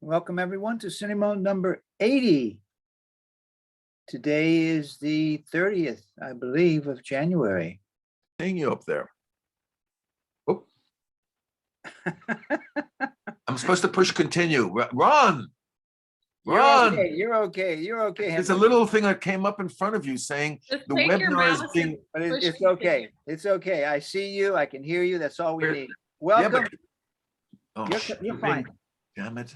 Welcome everyone to Cine number 80. Today is the 30th, I believe, of January. Seeing you up there. Oh. I'm supposed to push continue. Ron! Ron! You're okay. There's a little thing that came up in front of you saying Just the take your webinar is mouse being. But Push it's continue. okay. It's okay. I see you. I can hear you. That's all we Where- need. Welcome. Oh, You're fine. Damn it.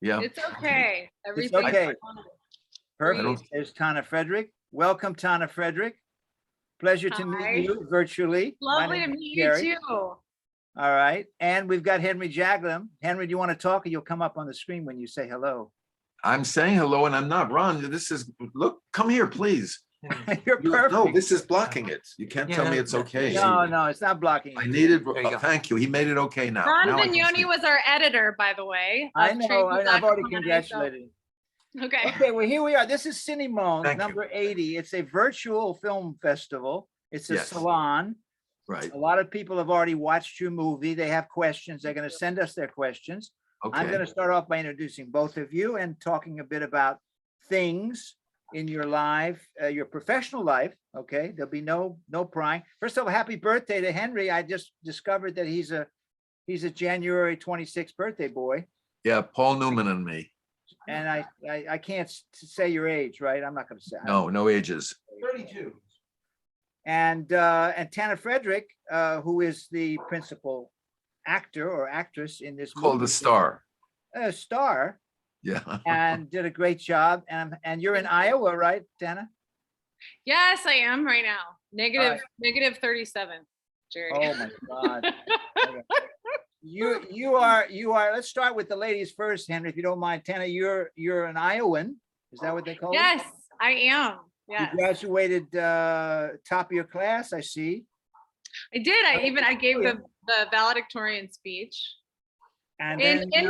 Yeah. It's okay. Everything's okay. fine. Perfect. There's Tanna Frederick. Welcome, Tanna Frederick. Pleasure to Hi. meet you virtually. My Lovely name to is meet Gary. you too. All right. And we've got Henry Jaglom. Henry, do you want to talk, or you'll come up on the screen when you say hello? I'm saying hello and I'm not. Ron, look, come here, please. You're perfect. No, this is blocking it. You can't tell me it's okay. No, it's not blocking I you. needed, There you go. thank you. He made it okay now. Ron Now I can Vignoni see. was our editor, by the way. I of know. Tracy's I've already Aquaponics, congratulated him. so- Okay. Okay, well, here we are. This is Cine Thank you. number 80. It's a virtual film festival. It's a Yes. salon. Right, A lot of people have already watched your movie. They have questions. They're going to send us their questions. I'm going okay. to start off by introducing both of you and talking a bit about things in your life, your professional life. Okay, there'll be no prying. First of all, happy birthday to Henry. I just discovered that he's a January 26th birthday boy. Yeah, Paul Newman and me. And I can't say your age, right? I'm not going to say. No ages. 32. And Tanna Frederick, who is the principal actor or actress in this Called movie, the star. a star, Yeah. and did a great job. And you're in Iowa, right, Tanna? Yes, I am right now. right. Negative 37, Jerry. Oh my God. Okay. You are. Let's start with the ladies first, Henry, if you don't mind. Tanna, you're an Iowan. Is that what they call Yes, it? I am. You Yes, graduated top of your class, I see. I did. I gave the valedictorian speech. And In then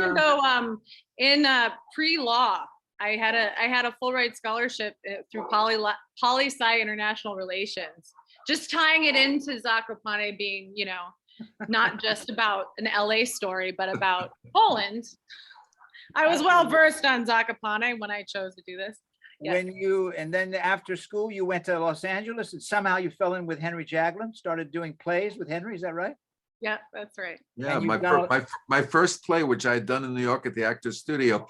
in pre-law, I had a full ride scholarship through poli-sci international relations, just tying it into Zakopane being, not just about an LA story, but about Poland. I was well versed on Zakopane when I chose to do this. Yeah. and then after school, you went to Los Angeles and somehow you fell in with Henry Jaglom, started doing plays with Henry. Is that right? Yeah, that's right. Yeah, And my, you've done- my first play, which I had done in New York at the Actors Studio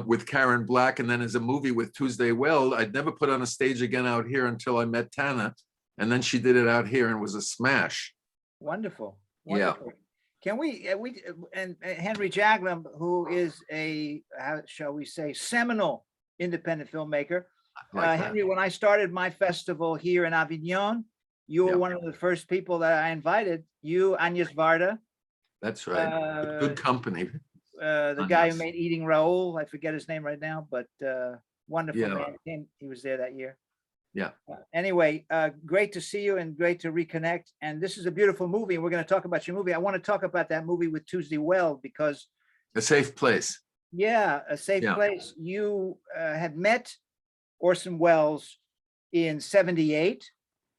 with Karen Black, and then as a movie with Tuesday Weld, I'd never put on a stage again out here until I met Tanna. And then she did it out here and was a smash. Wonderful. Yeah. Wonderful. Can we and Henry Jaglom, who is a, how shall we say, seminal independent filmmaker. Like that. Henry, when I started my festival here in Avignon, you were Yeah. one of the first people that I invited. You, Agnes Varda, That's right. Good company. the guy who Agnes. made Eating Raoul. I forget his name right now, but wonderful Yeah. man. He was there that year. Yeah. Anyway, great to see you and great to reconnect. And this is a beautiful movie. And we're going to talk about your movie. I want to talk about that movie with Tuesday Weld because, A Safe Place. yeah, A Safe Yeah. Place. You had met Orson Welles in '78.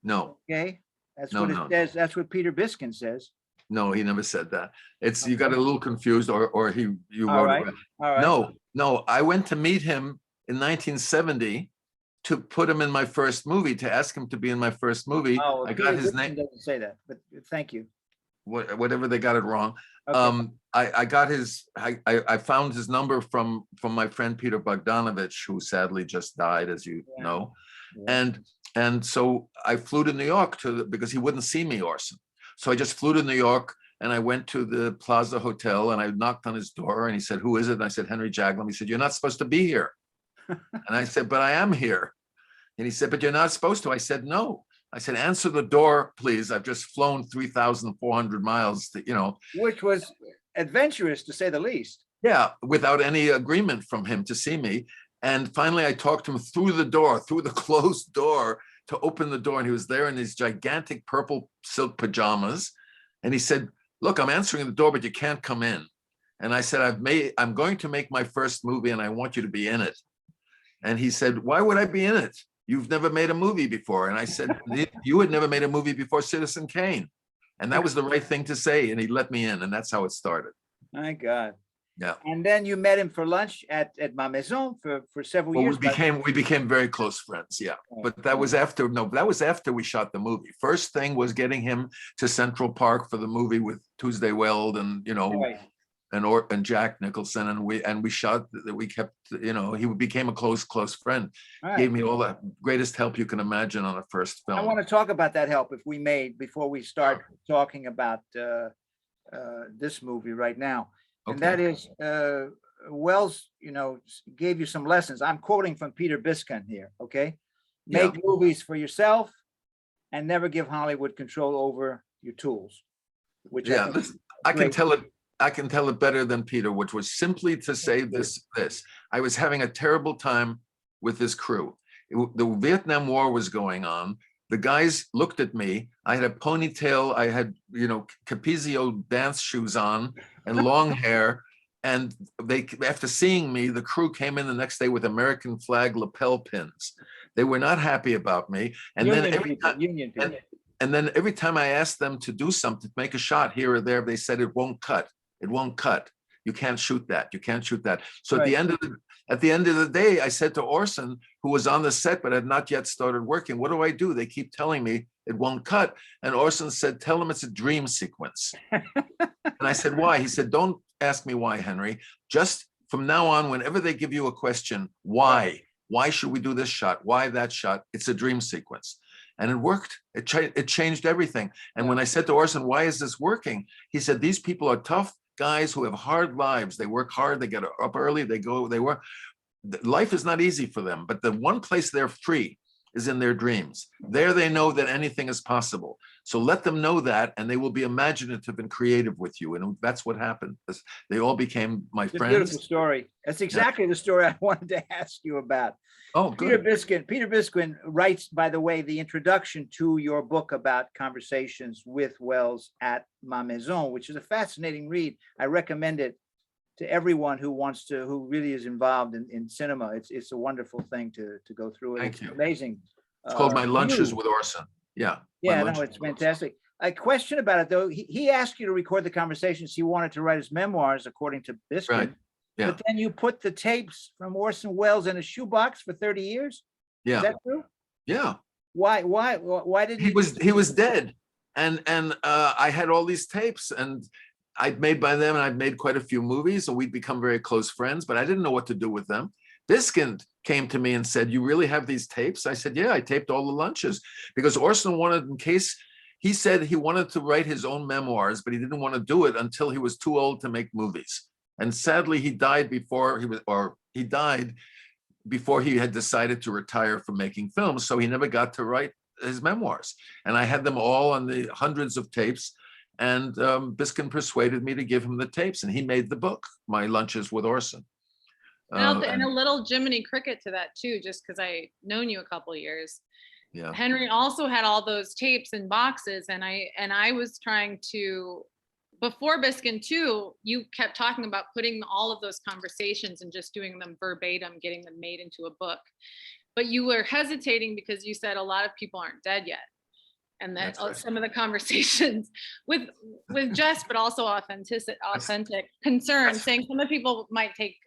No, Okay, that's No, what it no. says. That's what Peter Biskin says. no, he never said that. It's, you got a little confused or you All wrote right. it. All right. No, I went to meet him in 1970 to put him in my first movie, to ask him to be in my first movie. Oh, I Peter got his Biskin name, doesn't say that, but thank you. whatever they got it wrong. Okay. I got his, I found his number from my friend Peter Bogdanovich, who sadly just died, as you Yeah. know. Yeah. And so I flew to New York because he wouldn't see me, Orson. So I just flew to New York and I went to the Plaza Hotel and I knocked on his door and he said, "Who is it?" And I said, "Henry Jaglom." He said, "You're not supposed to be here." And I said, "But I am here." And he said, "But you're not supposed to." I said, "No." I said, "Answer the door, please. I've just flown 3,400 miles to, Which was adventurous to say the least. yeah, without any agreement from him to see me. And finally, I talked him through the door, through the closed door, to open the door. And he was there in these gigantic purple silk pajamas. And he said, "Look, I'm answering the door, but you can't come in." And I said, I'm going to make my first movie and I want you to be in it. And he said, "Why would I be in it? You've never made a movie before." And I said, "You had never made a movie before Citizen Kane." And that was the right thing to say. And he let me in, and that's how it started. My God. Yeah. And then you met him for lunch at Ma Maison for several Well, years. we became very close friends. Yeah. But that was after, no, that was after we shot the movie. First thing was getting him to Central Park for the movie with Tuesday Weld and, Right. and Jack Nicholson. And we shot that. We kept, he became a close friend. All right. Gave me all the greatest help you can imagine on a first I film. want to talk about that help if we may, before we start talking about this movie right now. And that is, Wells, gave you some lessons. I'm quoting from Peter Biskind here, okay? Make movies for yourself and never give Hollywood control over your tools. Which I can tell it better than Peter, which was simply to say this. I was having a terrible time with this crew. The Vietnam War was going on. The guys looked at me. I had a ponytail. I had, Capizio dance shoes on and long hair. And they, after seeing me, the crew came in the next day with American flag lapel pins. They were not happy about me. And then every time I asked them to do something, make a shot here or there, they said it won't cut. It won't cut. You can't shoot that. You can't shoot that. So at the end of the day, I said to Orson, who was on the set but had not yet started working, what do I do? They keep telling me it won't cut. And Orson said, tell them it's a dream sequence. And I said, why? He said, don't ask me why, Henry. Just from now on, whenever they give you a question, why? Why should we do this shot? Why that shot? It's a dream sequence. And it worked. It changed everything. And when I said to Orson, why is this working? He said, these people are tough guys who have hard lives. They work hard. They get up early. They work. Life is not easy for them. But the one place they're free is in their dreams. There they know that anything is possible. So let them know that, and they will be imaginative and creative with you. And that's what happened. They all became my friends. Beautiful story. That's exactly the story I wanted to ask you about. Oh, good. Peter Biskind writes, by the way, the introduction to your book about conversations with Wells at Ma Maison, which is a fascinating read. I recommend it to everyone who really is involved in cinema. It's a wonderful thing to go through. Thank you. Amazing. It's called My Lunches with Orson. Yeah. Yeah, no, it's fantastic. A question about it though. He asked you to record the conversations. He wanted to write his memoirs, according to Biskind. Right. Yeah. But then you put the tapes from Orson Welles in a shoebox for 30 years. Yeah. Is that true? Yeah. Why did he was dead? And I had all these tapes, and I'd made by them, and I'd made quite a few movies, so we'd become very close friends, but I didn't know what to do with them. Biskind came to me and said, you really have these tapes? I said, yeah, I taped all the lunches, because Orson wanted, in case, he said he wanted to write his own memoirs, but he didn't want to do it until he was too old to make movies. And sadly, he died before he had decided to retire from making films. So he never got to write his memoirs. And I had them all on the hundreds of tapes. And Biskind persuaded me to give him the tapes, and he made the book, My Lunches with Orson. And a little Jiminy Cricket to that too, just because I known you a couple of years. Yeah. Henry also had all those tapes in boxes, and I was trying to, before Biskind too, you kept talking about putting all of those conversations and just doing them verbatim, getting them made into a book. But you were hesitating because you said a lot of people aren't dead yet. And that some of the conversations with Jess, but also authentic concern, saying some of the people might take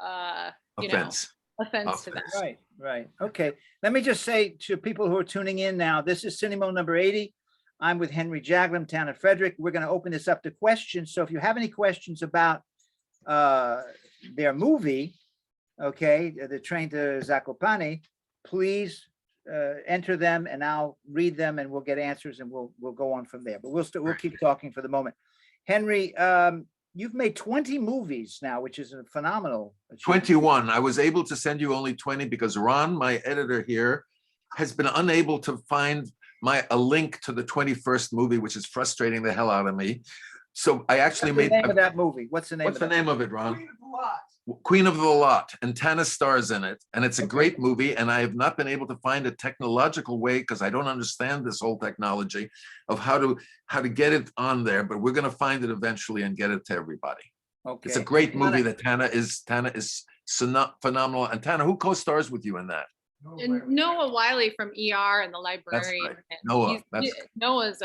offense to that. Right. Okay. Let me just say to people who are tuning in now, this is Cinema number 80. I'm with Henry Jaglom, Tanna Frederick. We're going to open this up to questions. So if you have any questions about their movie, okay, The Train to Zakopane, please enter them, and I'll read them, and we'll get answers, and we'll go on from there. But we'll keep talking for the moment. Henry, you've made 20 movies now, which is a phenomenal achievement. 21. I was able to send you only 20 because Ron, my editor here, has been unable to find a link to the 21st movie, which is frustrating the hell out of me. So I actually made the name of that movie. What's the name? What's the name of it, Ron? Queen of the Lot, and Tanna stars in it, and it's a great movie. And I have not been able to find a technological way, because I don't understand this whole technology of how to get it on there. But we're going to find it eventually and get it to everybody. Okay, it's a great movie that Tanna is phenomenal. And Tanna, who co-stars with you in that? And Noah Wiley from ER and The Library. That's right. Noah. Noah's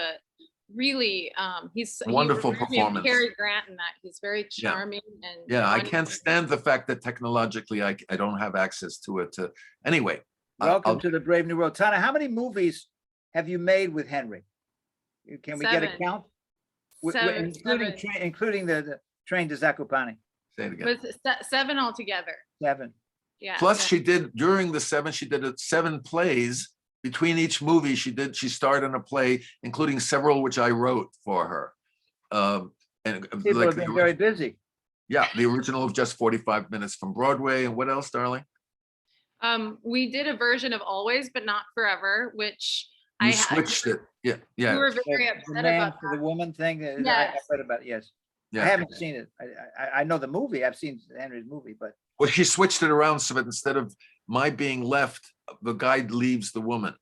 really, Wonderful he reminds me of performance. Cary Grant in that. He's very Yeah. charming and Yeah, I funny. can't stand the fact that technologically I don't have access to it. Anyway, Welcome I'll- to the Brave New World. Tanna, how many movies have you made with Henry? Can we get a 7. count? Seven. Including the train to Zakopane, say it again. But 7 altogether. 7. Yeah. Plus, yeah. she did during the 7. She did 7 plays. Between each movie, she starred in a play, including several which I wrote for her. And People have been very busy. yeah, the original of Just 45 Minutes from Broadway. And what else, darling? We did a version of Always But Not Forever, which You switched it. Yeah, we yeah, were very The upset man about for the woman thing. I Yes. read about it, yes. I yeah. haven't seen it. I know the movie. I've seen Henry's movie, but Well, she switched it around so that instead of my being left, the guy leaves the woman.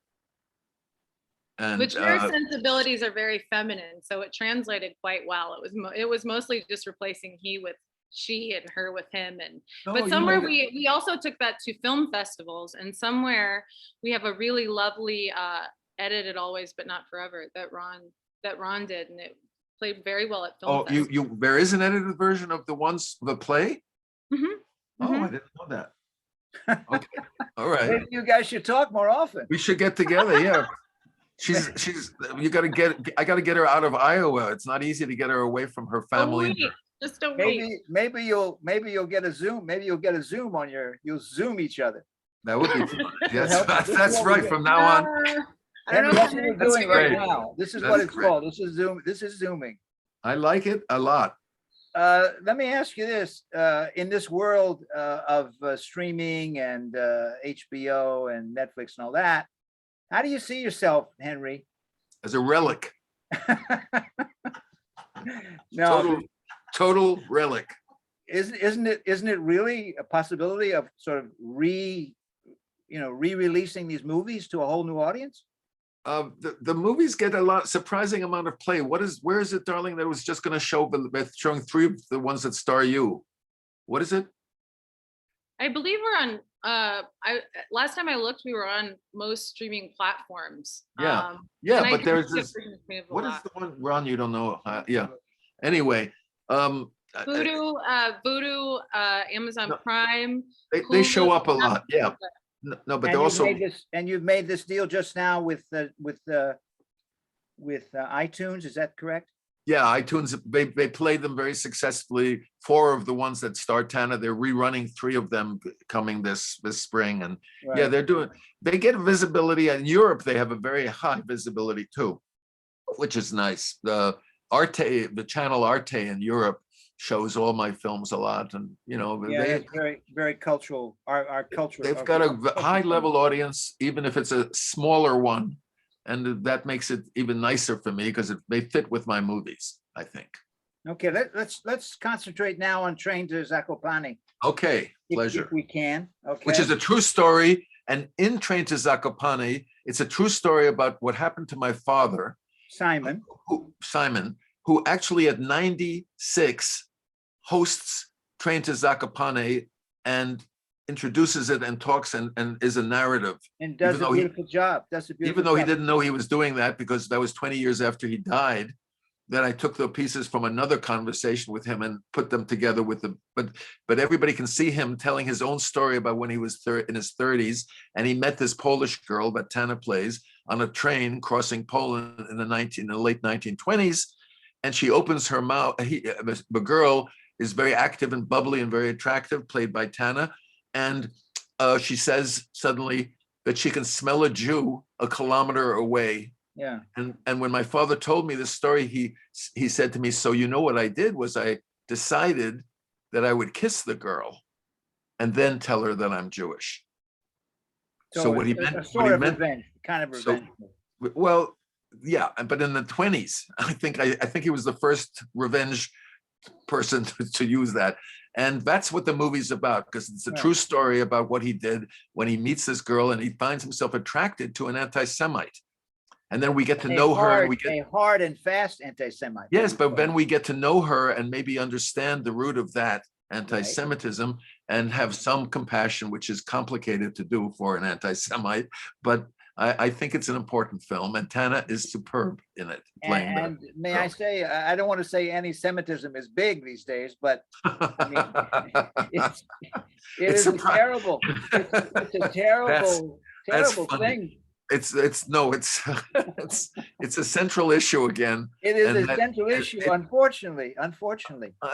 And which her sensibilities are very feminine, so it translated quite well. It was mostly just replacing he with she and her with him, and but somewhere we also took that to film festivals, and somewhere we have a really lovely edited Always But Not Forever that Ron did, and it played very well at film. you there is an edited version of the play? Mm-hmm. Oh, I didn't know that. Okay, all right. maybe you guys should talk more often. We should get together. Yeah, I got to get her out of Iowa. It's not easy to get her away from her family. Just a wait. Maybe you'll get a Zoom. Maybe you'll get a Zoom on you'll Zoom each other. That would be fun. Yes, Help. that's right. From now on, I don't know. That's what we're That's doing great. right now. This is That's what it's great. called. This is Zoom. This is Zooming. I like it a lot. Let me ask you this: in this world of streaming and HBO and Netflix and all that, how do you see yourself, Henry? As a relic, No, total relic. isn't it really a possibility of sort of re-releasing these movies to a whole new audience? The movies get a surprising amount of play. Where is it, darling? That was just going to show, showing 3 of the ones that star you. What is it? I believe we're on. Last time I looked, we were on most streaming platforms. Yeah. And Yeah, I but do there's think this. versions may have a What is lot. the one, Ron? You don't know? Yeah. Anyway, Voodoo, Amazon Prime. they show Hulu, up a lot. Yeah. No, but they're also. You've made this deal just now with iTunes. Is that correct? Yeah, iTunes, they played them very successfully. 4 of the ones that star Tanna, they're rerunning 3 of them coming this spring. And yeah, Right. they get visibility. In Europe, they have a very high visibility too, which is nice. The channel Arte in Europe shows all my films a lot. And, Yeah, it's very, very cultural. Our culture. they've got a high level audience, even if it's a smaller one. And that makes it even nicer for me because they fit with my movies, I think. Okay, let's concentrate now on Train to Zakopane. Okay, pleasure. If we can. Okay. Which is a true story. And in Train to Zakopane, it's a true story about what happened to my father, Simon. Simon, who actually at 96 hosts Train to Zakopane and introduces it and talks and is a narrative. And does even a though he- beautiful job. Even though he didn't know he was doing that, because that was 20 years after he died. Then I took the pieces from another conversation with him and put them together with but everybody can see him telling his own story about when he was in his 30s, and he met this Polish girl that Tanna plays on a train crossing Poland in the late 1920s, and she opens her mouth. The girl is very active and bubbly and very attractive, played by Tanna, and she says suddenly that she can smell a Jew a kilometer away. Yeah. And when my father told me this story, he said to me, so what I did was I decided that I would kiss the girl and then tell her that I'm Jewish. So what he meant, revenge, kind of revenge. Well, yeah, but in the 20s, I think he was the first revenge person to use that. And that's what the movie's about, because it's a true story about what he did when he meets this girl and he finds himself attracted to an anti-Semite. And then we get to know her. And we get a hard and fast anti-Semite. Yes, but then we get to know her and maybe understand the root of that anti-Semitism and have some compassion, which is complicated to do for an anti-Semite. But I think it's an important film, and Tanna is superb in it, playing the And may I girl. say, I don't want to say anti-Semitism is big these days, but mean, it's, it It's is a surprising. terrible, it's a That's terrible, that's terrible funny. thing. It's no, it's a central issue again, It is and a that central issue, unfortunately.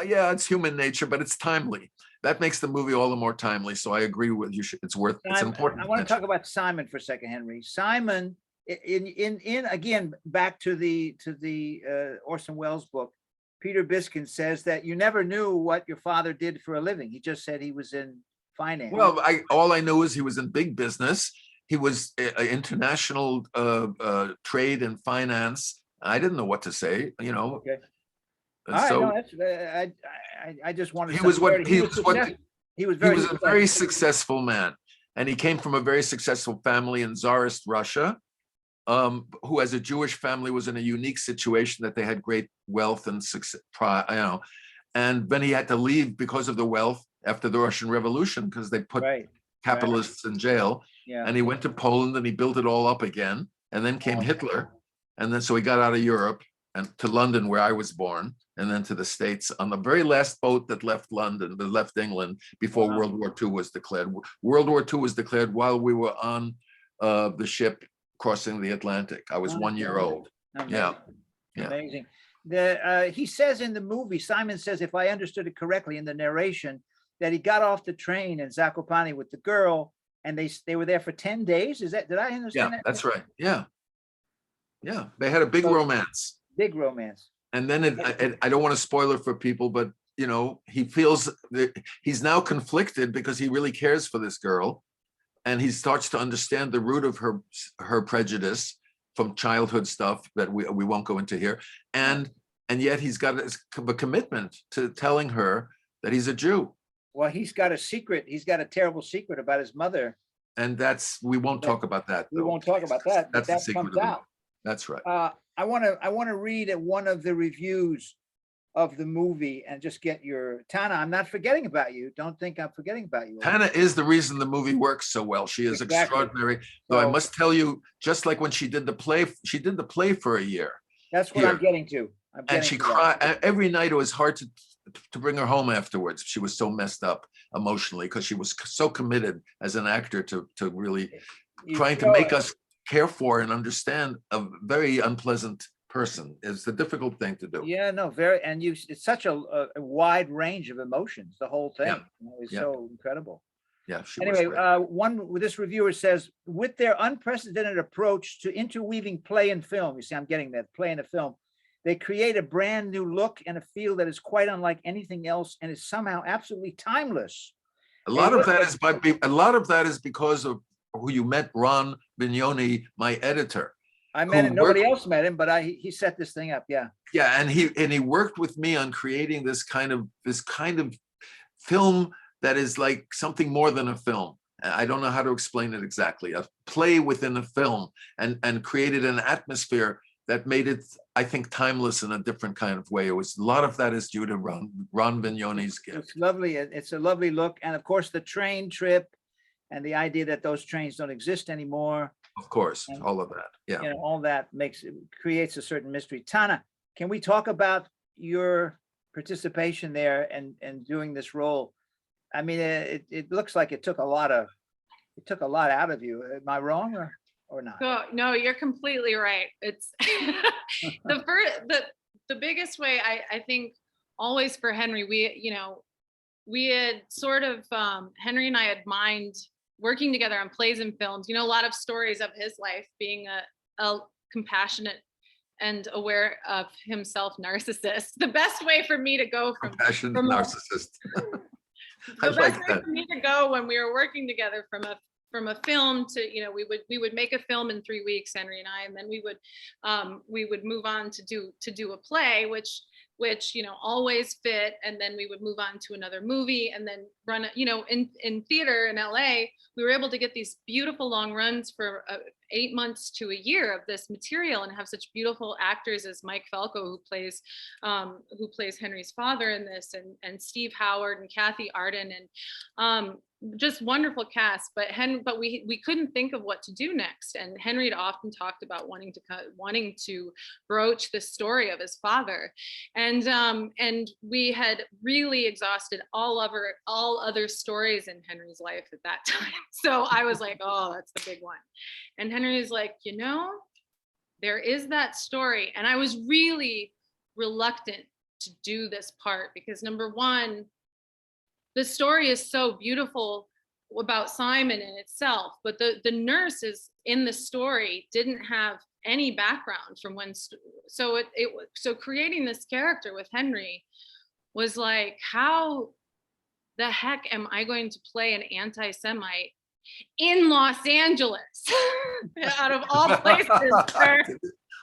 yeah, it's human nature, but it's timely. That makes the movie all the more timely. So I agree with you. It's worth. It's Simon, important. I want to mention. talk about Simon for a second, Henry. Simon, in again, back to the Orson Welles book, Peter Biskin says that you never knew what your father did for a living. He just said he was in finance. Well, all I know is he was in big business. He was international trade and finance. I didn't know what to say, you know. Okay. And All right, so no, that's I just wanted he some was what clarity. he was what he was he very was a very successful. successful man, and he came from a very successful family in Tsarist Russia, who, as a Jewish family, was in a unique situation that they had great wealth and success, you know. And then he had to leave because of the wealth after the Russian Revolution, because they put Right. capitalists in jail. Yeah. And he went to Poland and he built it all up again. And then came Wow. Hitler, and then so he got out of Europe and to London, where I was born, and then to the States on the very last boat that left London, that left England before Wow. World War II was declared. World War II was declared while we were on the ship crossing the Atlantic. I was 1 year old. Amazing. Yeah. Yeah. Amazing. He says in the movie, Simon says, if I understood it correctly in the narration, that he got off the train in Zakopane with the girl, and they were there for 10 days. Is that, did I Yeah, understand that? that's right. Yeah. Yeah. They had a big So- romance. Big romance. And then I don't want to spoil it for people, but you know, he feels that he's now conflicted because he really cares for this girl, and he starts to understand the root of her prejudice from childhood stuff that we won't go into here, and yet he's got a commitment to telling her that he's a Jew. Well, he's got a secret. He's got a terrible secret about his mother. And we won't talk about that. We though. won't talk about that. But That's the that secret comes of the out. That's right. I want to read at one of the reviews of the movie and just get your Tanna. I'm not forgetting about you. Don't think I'm forgetting about you. Tanna is the reason the movie works so well. She is Exactly. extraordinary. Though I must tell you, just like when she did the play for a year. That's what here. I'm getting to. And she cried every night. It was hard to bring her home afterwards. She was so messed up emotionally because she was so committed as an actor to really trying to make us care for and understand a very unpleasant person. It's a difficult thing to do. Yeah, no, very, and it's such a wide range of emotions. The whole thing is so incredible. Yeah. She Anyway, was great. this reviewer says, with their unprecedented approach to interweaving play and film, you see, I'm getting that, play and a film, they create a brand new look and a feel that is quite unlike anything else and is somehow absolutely timeless. A lot of that is because of who you met, Ron Vignoni, my editor. I met him. Nobody else met him, but he set this thing up. Yeah. Yeah, and he worked with me on creating this kind of film that is like something more than a film. I don't know how to explain it exactly. A play within a film, and created an atmosphere that made it, I think, timeless in a different kind of way. It was a lot of that is due to Ron Vignoni's gift. It's lovely. It's a lovely look, and of course the train trip, and the idea that those trains don't exist anymore. Of course, all of that. Yeah. You know, all that creates a certain mystery. Tanna, can we talk about your participation there and doing this role? I mean, it looks like it took a lot out of you. Am I wrong or not? No, you're completely right. It's the biggest way I think always for Henry, we had sort of Henry and I had mined working together on plays and films, a lot of stories of his life, being a compassionate and aware of himself narcissist. The best way for me to go from Compassionate narcissist. the best way for me to go when we were working together from a film to, we would make a film in 3 weeks, Henry and I, and then we would move on to do a play, which always fit, and then we would move on to another movie, and then run in theater in LA. We were able to get these beautiful long runs for 8 months to a year of this material, and have such beautiful actors as Mike Falco, who plays Henry's father in this, and Steve Howard and Kathy Arden, and just wonderful cast, but we couldn't think of what to do next. And Henry had often talked about wanting to broach the story of his father, and we had really exhausted all other stories in Henry's life at that time. So I was like, oh, that's the big one. And Henry's like, there is that story, and I was really reluctant to do this part because, number one, the story is so beautiful about Simon in itself, but the nurses in the story didn't have any background from when, so creating this character with Henry was like, how the heck am I going to play an anti-Semite in Los Angeles, out of all places?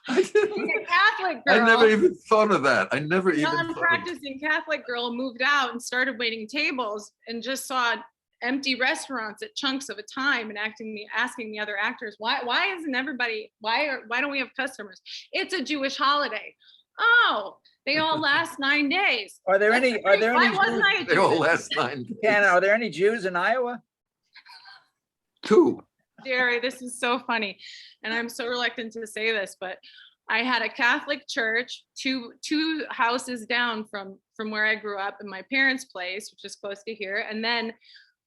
A Catholic girl. I never even thought of that. I never even. Non-practicing Catholic girl moved out and started waiting tables and just saw empty restaurants at chunks of a time and asking the other actors, why isn't everybody, why don't we have customers? It's a Jewish holiday. Oh, they all last 9 days. Are there any Jews? They all last 9 days. Tanna, are there any Jews in Iowa? 2. Jerry, this is so funny. And I'm so reluctant to say this, but I had a Catholic church two houses down from where I grew up in my parents' place, which is close to here. And then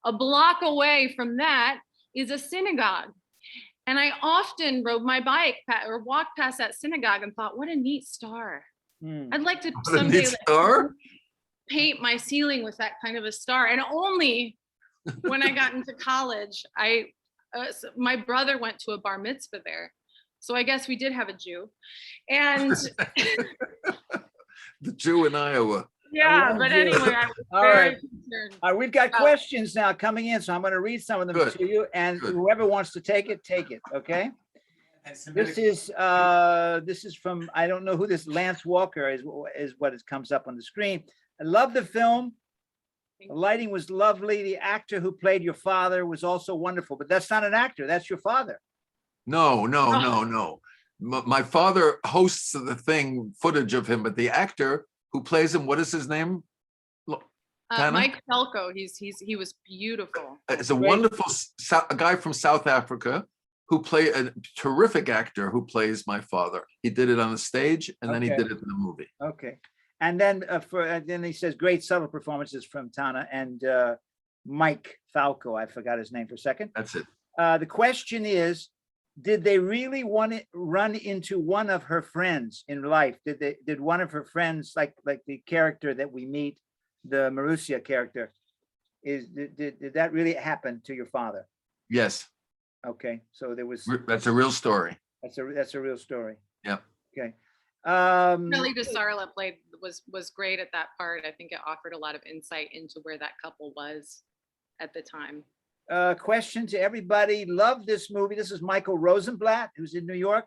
a block away from that is a synagogue. And I often rode my bike or walked past that synagogue and thought, what a neat star. I'd like to someday paint my ceiling with that kind of a star. And only when I got into college, my brother went to a bar mitzvah there. So I guess we did have a Jew. And the Jew in Iowa. Yeah, but anyway, I was very concerned. All right, we've got questions now coming in, so I'm going to read some of them to you, and whoever wants to take it, okay? This is from, I don't know who this, Lance Walker is what it comes up on the screen. I love the film. The lighting was lovely. The actor who played your father was also wonderful, but that's not an actor. That's your father. No. My father hosts the thing, footage of him, but the actor who plays him, what is his name? Mike Felko. He was beautiful. It's a wonderful a guy from South Africa who played a terrific actor who plays my father. He did it on the stage, and then he did it in the movie. Okay. And then then he says great subtle performances from Tanna and Mike Falco. I forgot his name for a second. That's it. The question is, did they really run into one of her friends in life? Did one of her friends, like the character that we meet, the Marussia character, did that really happen to your father? Yes. Okay, so there was. That's a real story. That's a real story. Yeah. Okay. Nelly DeSarla was great at that part. I think it offered a lot of insight into where that couple was at the time. Question to everybody. Love this movie. This is Michael Rosenblatt, who's in New York.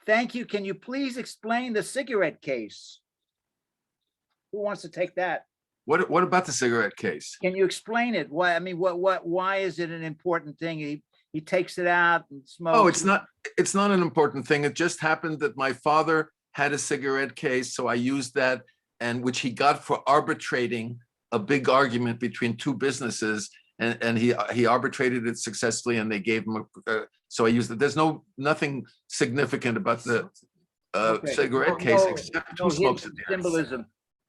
Thank you. Can you please explain the cigarette case? Who wants to take that? What about the cigarette case? Can you explain it? Why? I mean, why is it an important thing? He takes it out and smokes. Oh, it's not an important thing. It just happened that my father had a cigarette case, so I used that, and which he got for arbitrating a big argument between two businesses, and he arbitrated it successfully, and they gave him so I used it. There's nothing significant about the cigarette case except who smokes it. Symbolism.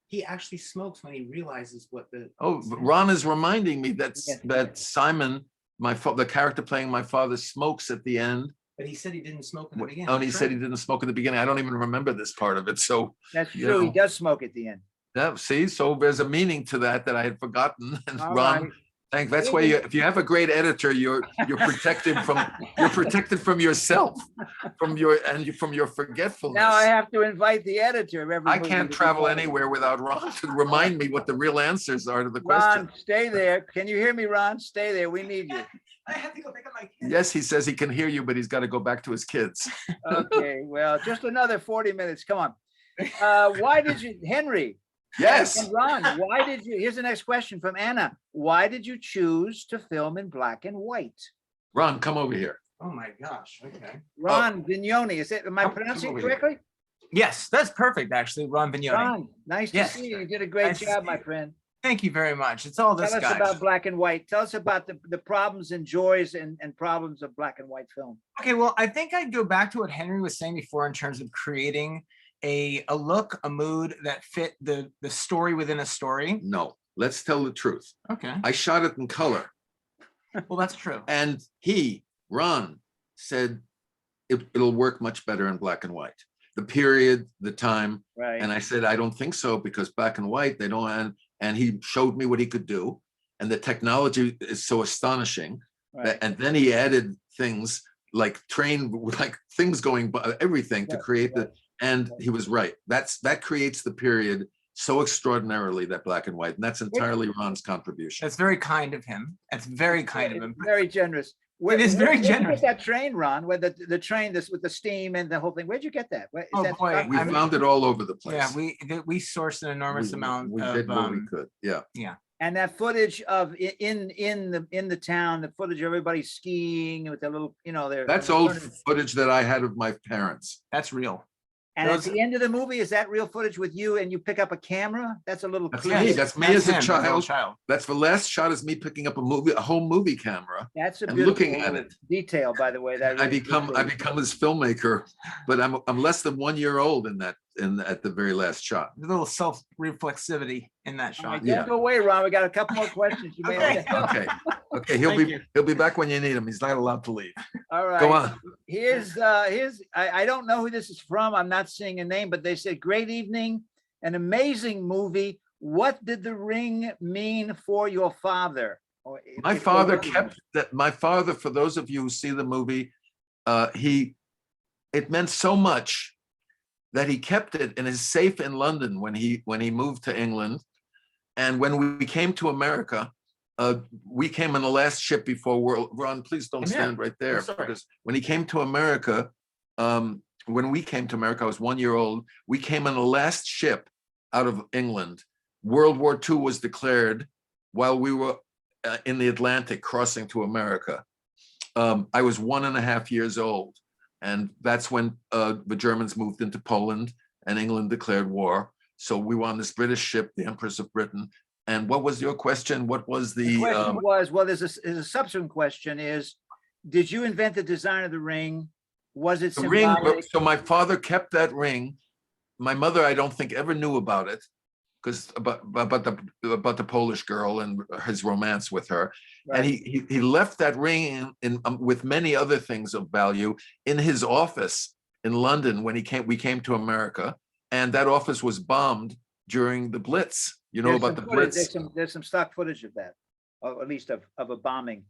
He actually smokes when he realizes what the. Oh, Ron is reminding me that Simon, the character playing my father, smokes at the end. But he said he didn't smoke in the beginning. Oh, and he said he didn't smoke at the beginning. I don't even remember this part of it. So that's true. He does smoke at the end. Yeah. See, so there's a meaning to that I had forgotten. And All Ron, right. thanks. That's why if you have a great editor, you're protected from yourself, from your forgetfulness. Now I have to invite the editor of every. I can't travel anywhere without Ron to remind me what the real answers are to the question. Ron, stay there. Can you hear me, Ron? Stay there. We need you. I have to go pick up my kids. Yes, he says he can hear you, but he's got to go back to his kids. Okay, well, just another 40 minutes. Come on. Why did you, Henry? Yes. And Ron, why did you, here's the next question from Anna. Why did you choose to film in black and white? Ron, come over here. Oh my gosh. Okay. Ron Vignoni, am I pronouncing it correctly? Yes, that's perfect, actually. Ron Vignoni. Ron, nice to see you. You did a great job, my friend. Thank you very much. It's all this, Tell us guys. about black and white. Tell us about the problems and joys and problems of black and white film. Okay, well, I think I'd go back to what Henry was saying before in terms of creating a look, a mood that fit the story within a story. No, let's tell the truth. Okay. I shot it in color. Well, that's true. And Ron, said it'll work much better in black and white. The period, the time. Right. And I said, I don't think so, because black and white, they don't. And he showed me what he could do. And the technology is so astonishing. Right. And then he added things like things going by, everything to create the, and he was right. That creates the period so extraordinarily, that black and white. And that's entirely Ron's contribution. That's very kind of him. That's very kind of him. Very generous. It is very Where'd you generous. get that train, Ron? Where the train this with the steam and the whole thing? Where'd you get that? Is Oh, that boy, We found it all over the place. Yeah, we sourced an enormous amount We of did what we could. Yeah. and that footage of in the town, the footage of everybody skiing with their little, That's old footage that I had of my parents. That's real. And at those- the end of the movie, is that real footage with you and you pick up a camera? That's a little That's clue. me. That's me as a him, child. That's the last shot is me picking up a whole movie camera. That's a and beautiful looking at it. detail, by the way. That I really become his filmmaker, but I'm less than 1 year old at the very last shot. There's a little self-reflexivity in that All right, shot. Yeah. don't go away, Ron. We got a couple more questions. You may have to- Okay. Okay. Thank He'll be back when you need him. He's not allowed to leave. All right. Go on. Here's I don't know who this is from. I'm not seeing a name, but they said, great evening, an amazing movie. What did The Ring mean for your father? Or My if father there was kept that. My father, for those of you who see the movie, it meant so much that he kept it in his safe in London when he moved to England. And when we came to America, we came on the last ship before World. Ron, please don't stand right there. sorry. Because when he came to America, when we came to America, I was 1 year old. We came on the last ship out of England. World War II was declared while we were in the Atlantic crossing to America. I was 1.5 years old. And that's when the Germans moved into Poland and England declared war. So we were on this British ship, the Empress of Britain. And what was your question? What was The question was, well, there's a subsequent question is, did you invent the design of the ring? Was it the ring? symbolic? So my father kept that ring. My mother, I don't think, ever knew about it, because about the Polish girl and his romance with her. And he left that ring in with many other things of value in his office in London when we came to America, and that office was bombed during the Blitz. You know There's about the some footage- Blitz? There's some stock footage of that, or at least of a bombing,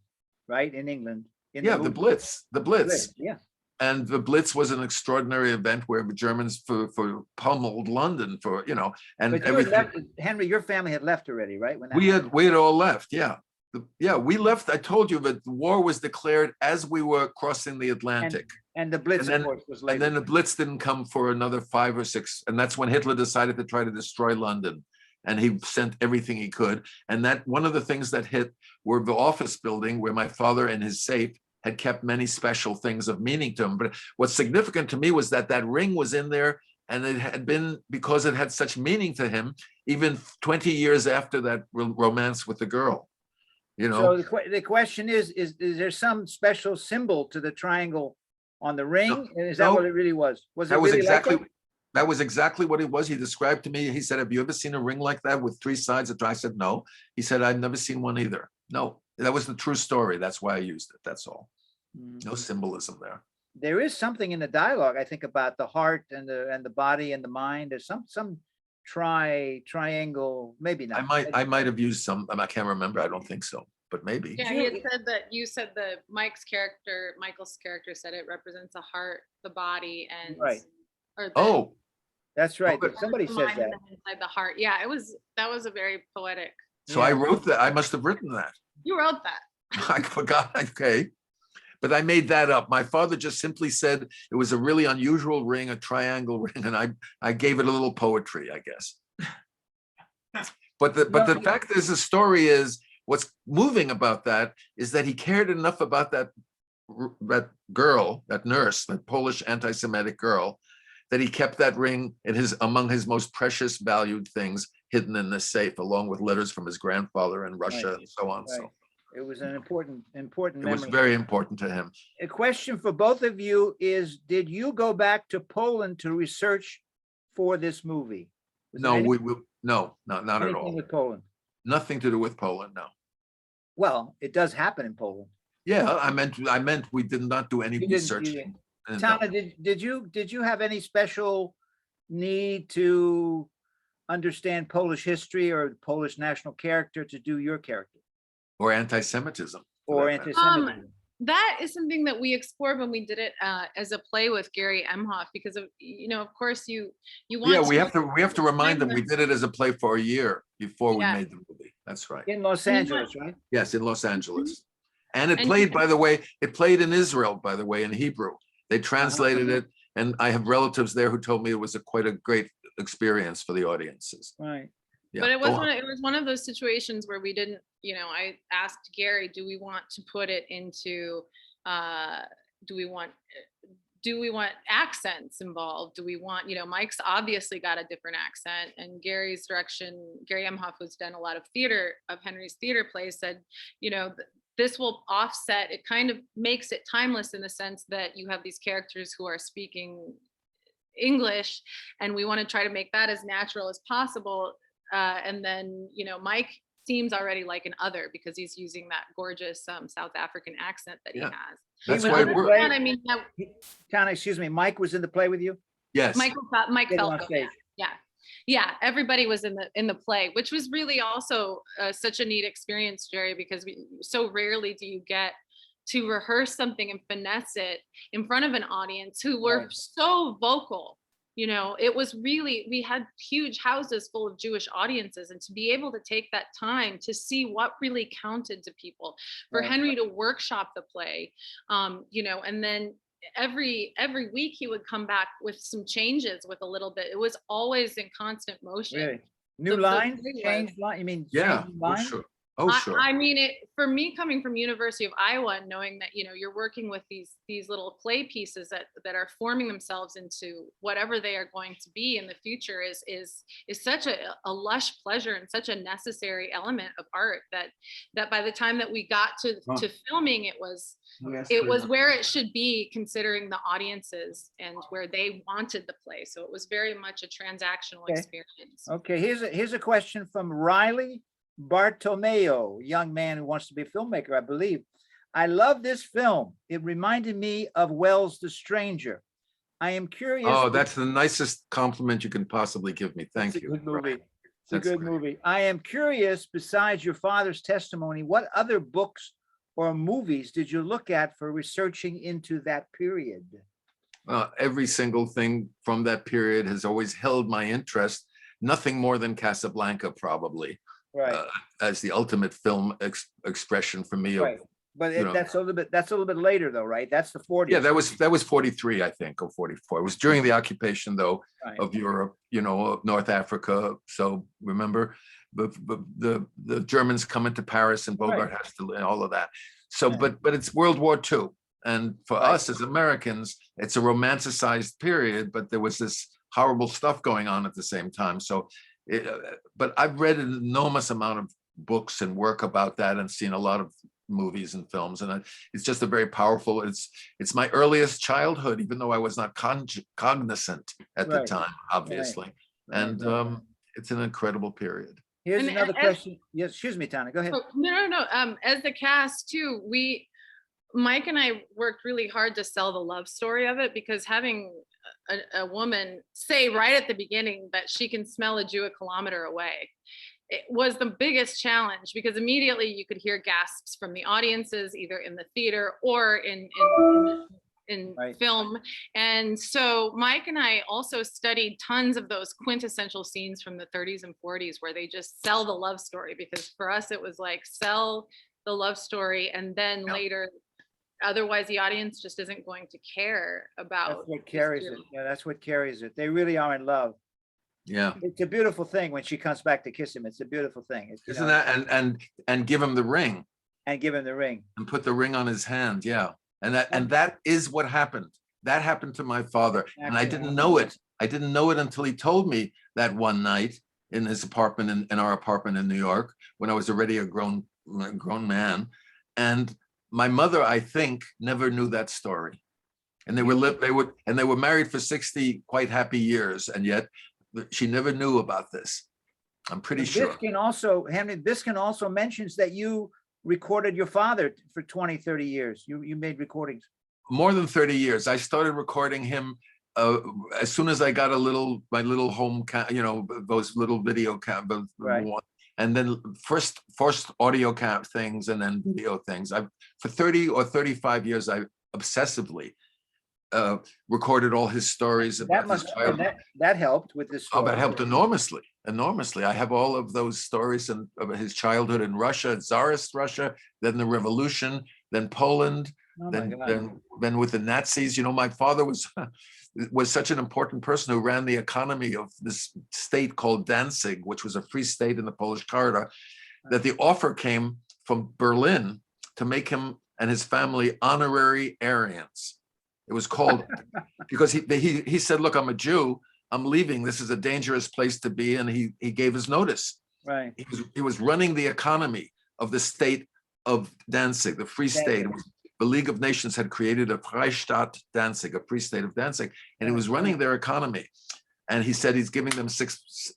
right, in England. In Yeah, the movie. Blitz. The Blitz. Yeah. And the Blitz was an extraordinary event where the Germans for pummeled London and But you had everything. left, Henry, your family had left already, right? When that We happened? had all left. Yeah. We left. I told you that the war was declared as we were crossing the Atlantic. And the Blitz, and of then- course, was And later. then the Blitz didn't come for another 5 or 6. And that's when Hitler decided to try to destroy London. And he sent everything he could. And that one of the things that hit were the office building where my father and his safe had kept many special things of meaning to him. But what's significant to me was that ring was in there, and it had been because it had such meaning to him, even 20 years after that romance with the girl. So the question is there some special symbol to the triangle on the ring? And is that no. what it really was? Was it That was really like exactly that? that was exactly what it was. He described to me. He said, "Have you ever seen a ring like that with 3 sides?" I said, "No." He said, "I've never seen one either." No, that was the true story. That's why I used it. That's all. No Mhm. symbolism there. There is something in the dialogue, I think, about the heart and the body and the mind. There's some triangle, maybe not. I might have used some. I can't remember. I don't think so, but maybe. Yeah, he had said that you said that Michael's character said it represents a heart, the body, and Right. or the, Oh, That's right. Okay. Somebody the says mind that. and then inside the heart. Yeah, that was a very poetic. so I wrote that. I must have written that. You wrote that. I forgot. Okay. But I made that up. My father just simply said it was a really unusual ring, a triangle ring, and I gave it a little poetry, I guess. But the fact is, the story is, what's moving about that is that he cared enough about that girl, that nurse, that Polish anti-Semitic girl, that he kept that ring among his most precious valued things. hidden in this safe, along with letters from his grandfather in Russia Right. and so on. Right. So It was an important it was memory. very important to him. A question for both of you is, did you go back to Poland to research for this movie? Was there No, any- no, not at anything all. with Poland? Nothing to do with Poland, no. Well, it does happen in Poland. Yeah, I meant we did not do any You research. didn't. No. Tanna, did you have any special need to understand Polish history or Polish national character to do your character, Or anti-Semitism. for or that matter. anti-Semitism? That is something that we explored when we did it as a play with Gary Emhoff, because of, of course you want Yeah, we have to remind them we did it as a play for a year before we Yeah. made the movie. That's right. In Los And you Angeles, right? Yes, in Los Angeles. And it And- played, by the way, it played in Israel, by the way, in Hebrew. They translated it, and I have relatives there who told me it was quite a great experience for the audiences. Right. Yeah, But it go was on. it was one of those situations where we didn't, I asked Gary, do we want to put it into do we want accents involved? Do we want, Mike's obviously got a different accent, and Gary's direction, Gary Emhoff, who's done a lot of theater, of Henry's theater plays, said, this will offset, it kind of makes it timeless in the sense that you have these characters who are speaking English, and we want to try to make that as natural as possible. And then, Mike seems already like an other because he's using that gorgeous South African accent that Yeah. he has. That's He why was it in the worked. play. And I mean, Tanna, excuse me, Mike was in the play with you? Yes. Mike Get him on Felko, stage. yeah, everybody was in the play, which was really also such a neat experience, Jerry, because so rarely do you get to rehearse something and finesse it in front of an audience who were Right. so vocal. It was really, we had huge houses full of Jewish audiences, and to be able to take that time to see what really counted to people, for Right. Henry to workshop the play, and then every week he would come back with some changes, with a little bit. It was always in constant motion. Really? New The lines, play was- changed line, you mean? Yeah, changing oh, lines? sure. Oh, sure. I mean, for me, coming from University of Iowa, and knowing that you're working with these little play pieces that are forming themselves into whatever they are going to be in the future is such a lush pleasure and such a necessary element of art that by the time that we got to filming, it was where it should be, considering the audiences and where they wanted the play. So it was very much a transactional Okay. experience. Okay, here's a question from Riley Bartomeo, young man who wants to be a filmmaker, I believe. I love this film. It reminded me of Wells' The Stranger. I am curious. Oh, that's the nicest compliment you can possibly give me. Thank It's a you. good movie. Brian. It's a That's good great. movie. I am curious, besides your father's testimony, what other books or movies did you look at for researching into that period? Every single thing from that period has always held my interest. Nothing more than Casablanca, probably, Right, as the ultimate film expression for me. right. But you know. that's a little bit later though, right? That's the 40s. Yeah, that was 43, I think, or 44. It was during the occupation, though, Right. of Europe, of North Africa. So remember, the Germans come into Paris, and Bogart has to, and all of that. So, Right. but it's World War II, and for Right. us as Americans, it's a romanticized period. But there was this horrible stuff going on at the same time. So, but I've read an enormous amount of books and work about that, and seen a lot of movies and films, and it's just a very powerful. It's my earliest childhood, even though I was not cognizant at the Right. time, obviously. Right, And right. it's an incredible period. Here's And another as- question. Yes, excuse me, Tanna, go ahead. Oh, no. As the cast too, Mike and I worked really hard to sell the love story of it, because having a woman say right at the beginning that she can smell a Jew a kilometer away, it was the biggest challenge, because immediately you could hear gasps from the audiences, either in the theater or in Right. film. And so Mike and I also studied tons of those quintessential scenes from the 30s and 40s where they just sell the love story, because for us it was like, sell the love story, and then Yeah. later, otherwise the audience just isn't going to care about. That's what carries it. Yeah, that's what carries it. They really are in love. Yeah, It's a beautiful thing when she comes back to kiss him. It's a beautiful thing. It's, isn't that, and give him the ring and give him the ring. and put the ring on his hand. Yeah, and that is what happened. That happened to my father, and I Exactly. didn't know it. I didn't know it until he told me that one night in his apartment in our apartment in New York when I was already a grown man. And my mother, I think, never knew that story. And they were married for 60 quite happy years, and yet she never knew about this. I'm pretty sure. Henry Biskin also mentions that you recorded your father for 20, 30 years. You made recordings. More than 30 years. I started recording him as soon as I got my little home, those little video cameras. Right. And then first audio things and then video things. For 30 or 35 years, I obsessively recorded all his stories about his childhood. That helped with this story. Oh, that helped enormously. I have all of those stories about his childhood in Russia, Tsarist Russia, then the revolution, then Poland, then with the Nazis. My father was such an important person who ran the economy of this state called Danzig, which was a free state in the Polish corridor, that the offer came from Berlin to make him and his family honorary Aryans. It was called because he said, look, I'm a Jew, I'm leaving. This is a dangerous place to be. And he gave his notice. Right. He was running the economy of the state of Danzig, the free state. The League of Nations had created a Freistaat Danzig, a free state of Danzig, and he was running their economy. And he said he's giving them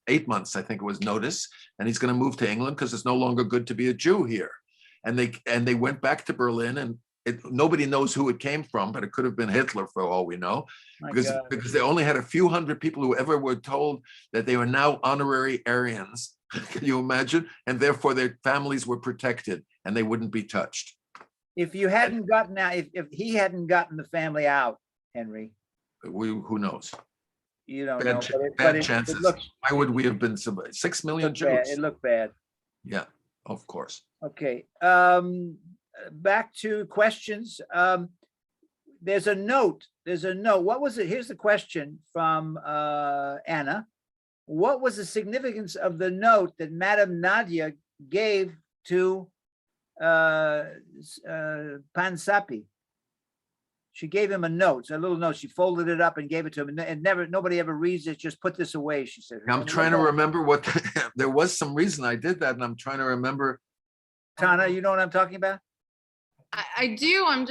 8 months, I think it was, notice, and he's going to move to England because it's no longer good to be a Jew here. And they went back to Berlin, and nobody knows who it came from, but it could have been Hitler for all we know, because they only had a few hundred people who ever were told that they were now honorary Aryans. Can you imagine? And therefore their families were protected and they wouldn't be touched. If you hadn't gotten out, if he hadn't gotten the family out, Henry, who knows? You don't Bad, know. bad chances. Why would we have been 6 million Jews? It looked bad. Yeah, of course. Okay. Back to questions. There's a note. What was it? Here's the question from Anna. What was the significance of the note that Madame Nadia gave to Pansapi? She gave him a note, a little note. She folded it up and gave it to him, and nobody ever reads it. Just put this away, she said. I'm trying to remember what. There was some reason I did that, and I'm trying to remember. Tanna, you know what I'm talking about? I do. I'm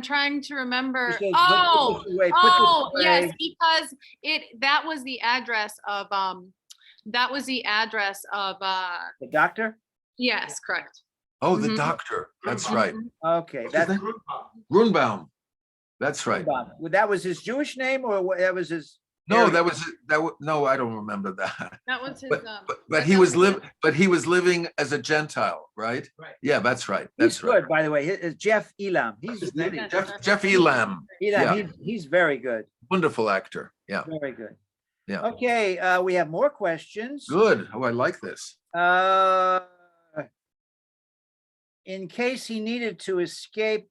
trying to remember. She said, Oh, put this away. yes, because that was the address of The doctor? Yes, correct. Oh, the doctor. That's right. Okay, that's Grunbaum. That's right. that was his Jewish name, or that was his? No, no, I don't remember that. That was his. But he was living as a Gentile, right? Right. Yeah, that's right. He's That's good, right. by the way. It's Jeff Elam. He's really, Jeff Elam, he's very good. wonderful actor. Yeah, Very good. yeah. Okay, we have more questions. Good. Oh, I like this. In case he needed to escape,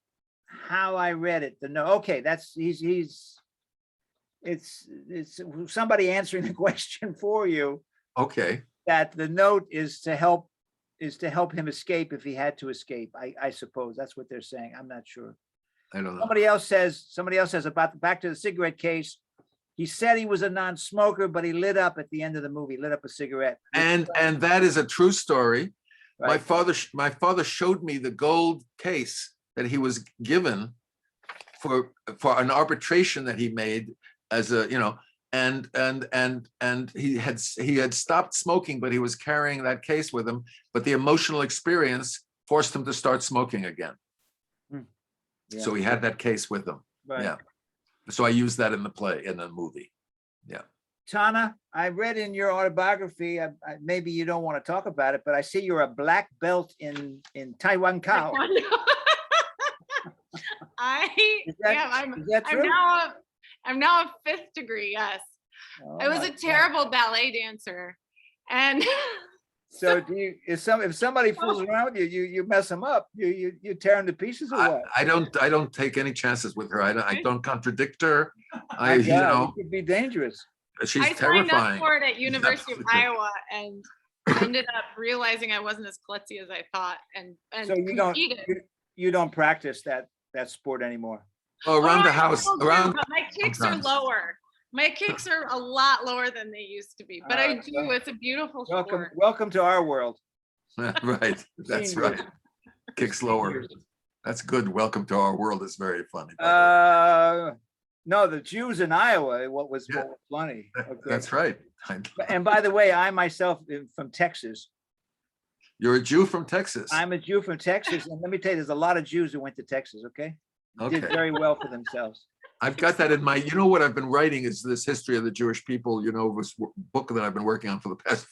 how I read it. Okay, that's it's somebody answering the question for you. Okay. That the note is to help him escape if he had to escape. I suppose that's what they're saying. I'm not sure. I don't know. Somebody else says about back to the cigarette case. He said he was a non-smoker, but he lit up at the end of the movie, lit up a cigarette. And that is a true story. Right. My father showed me the gold case that he was given for an arbitration that he made as a, and he had stopped smoking, but he was carrying that case with him. But the emotional experience forced him to start smoking again. Yeah. So he had that case with him. Right. Yeah. So I used that in the movie. Yeah. Tanna, I read in your autobiography, maybe you don't want to talk about it, but I see you're a black belt in Taiwan Kao. Is that true? I'm now a 5th degree. Yes, Oh I was my a God. terrible ballet dancer, and So if somebody fools around with you mess them up, you tear them to pieces or what? I don't take any chances with her. I don't contradict her. My God, it could be dangerous. She's I signed up terrifying. for it at University of Absolutely. Iowa, and ended up realizing I wasn't as klutzy as I thought, and So competed. you don't practice that sport anymore. Oh, around the I house, still do, around. but my kicks are sometimes. lower. My kicks are a lot lower than they used to be, but I do. It's a beautiful Welcome, sport. welcome to our world. Right, that's Seniors. right. Kicks lower. Seniors. That's good. Welcome to our world is very funny. by the way. No, the Jews in Iowa, what was Yeah. funny. Okay. That's right. And by the way, I myself am from Texas. You're a Jew from Texas. I'm a Jew from Texas, and let me tell you, there's a lot of Jews who went to Texas, okay? Did Okay. very well for themselves. I've got that in my, you know what I've been writing is this history of the Jewish people, you know, this book that I've been working on for the past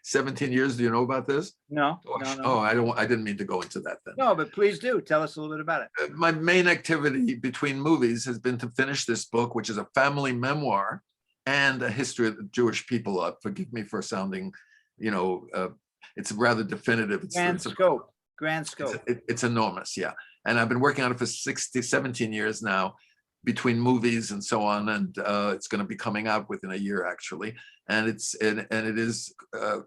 17 years. Do you know about this? No, Oh, no, no. oh, I didn't mean to go into that then. No, but please do. Tell us a little bit about it. My main activity between movies has been to finish this book, which is a family memoir and a history of the Jewish people. Forgive me for sounding, you know, it's rather definitive. Grand scope. It's enormous, yeah. And I've been working on it for 17 years now, between movies and so on, and it's going to be coming out within a year actually. And it is,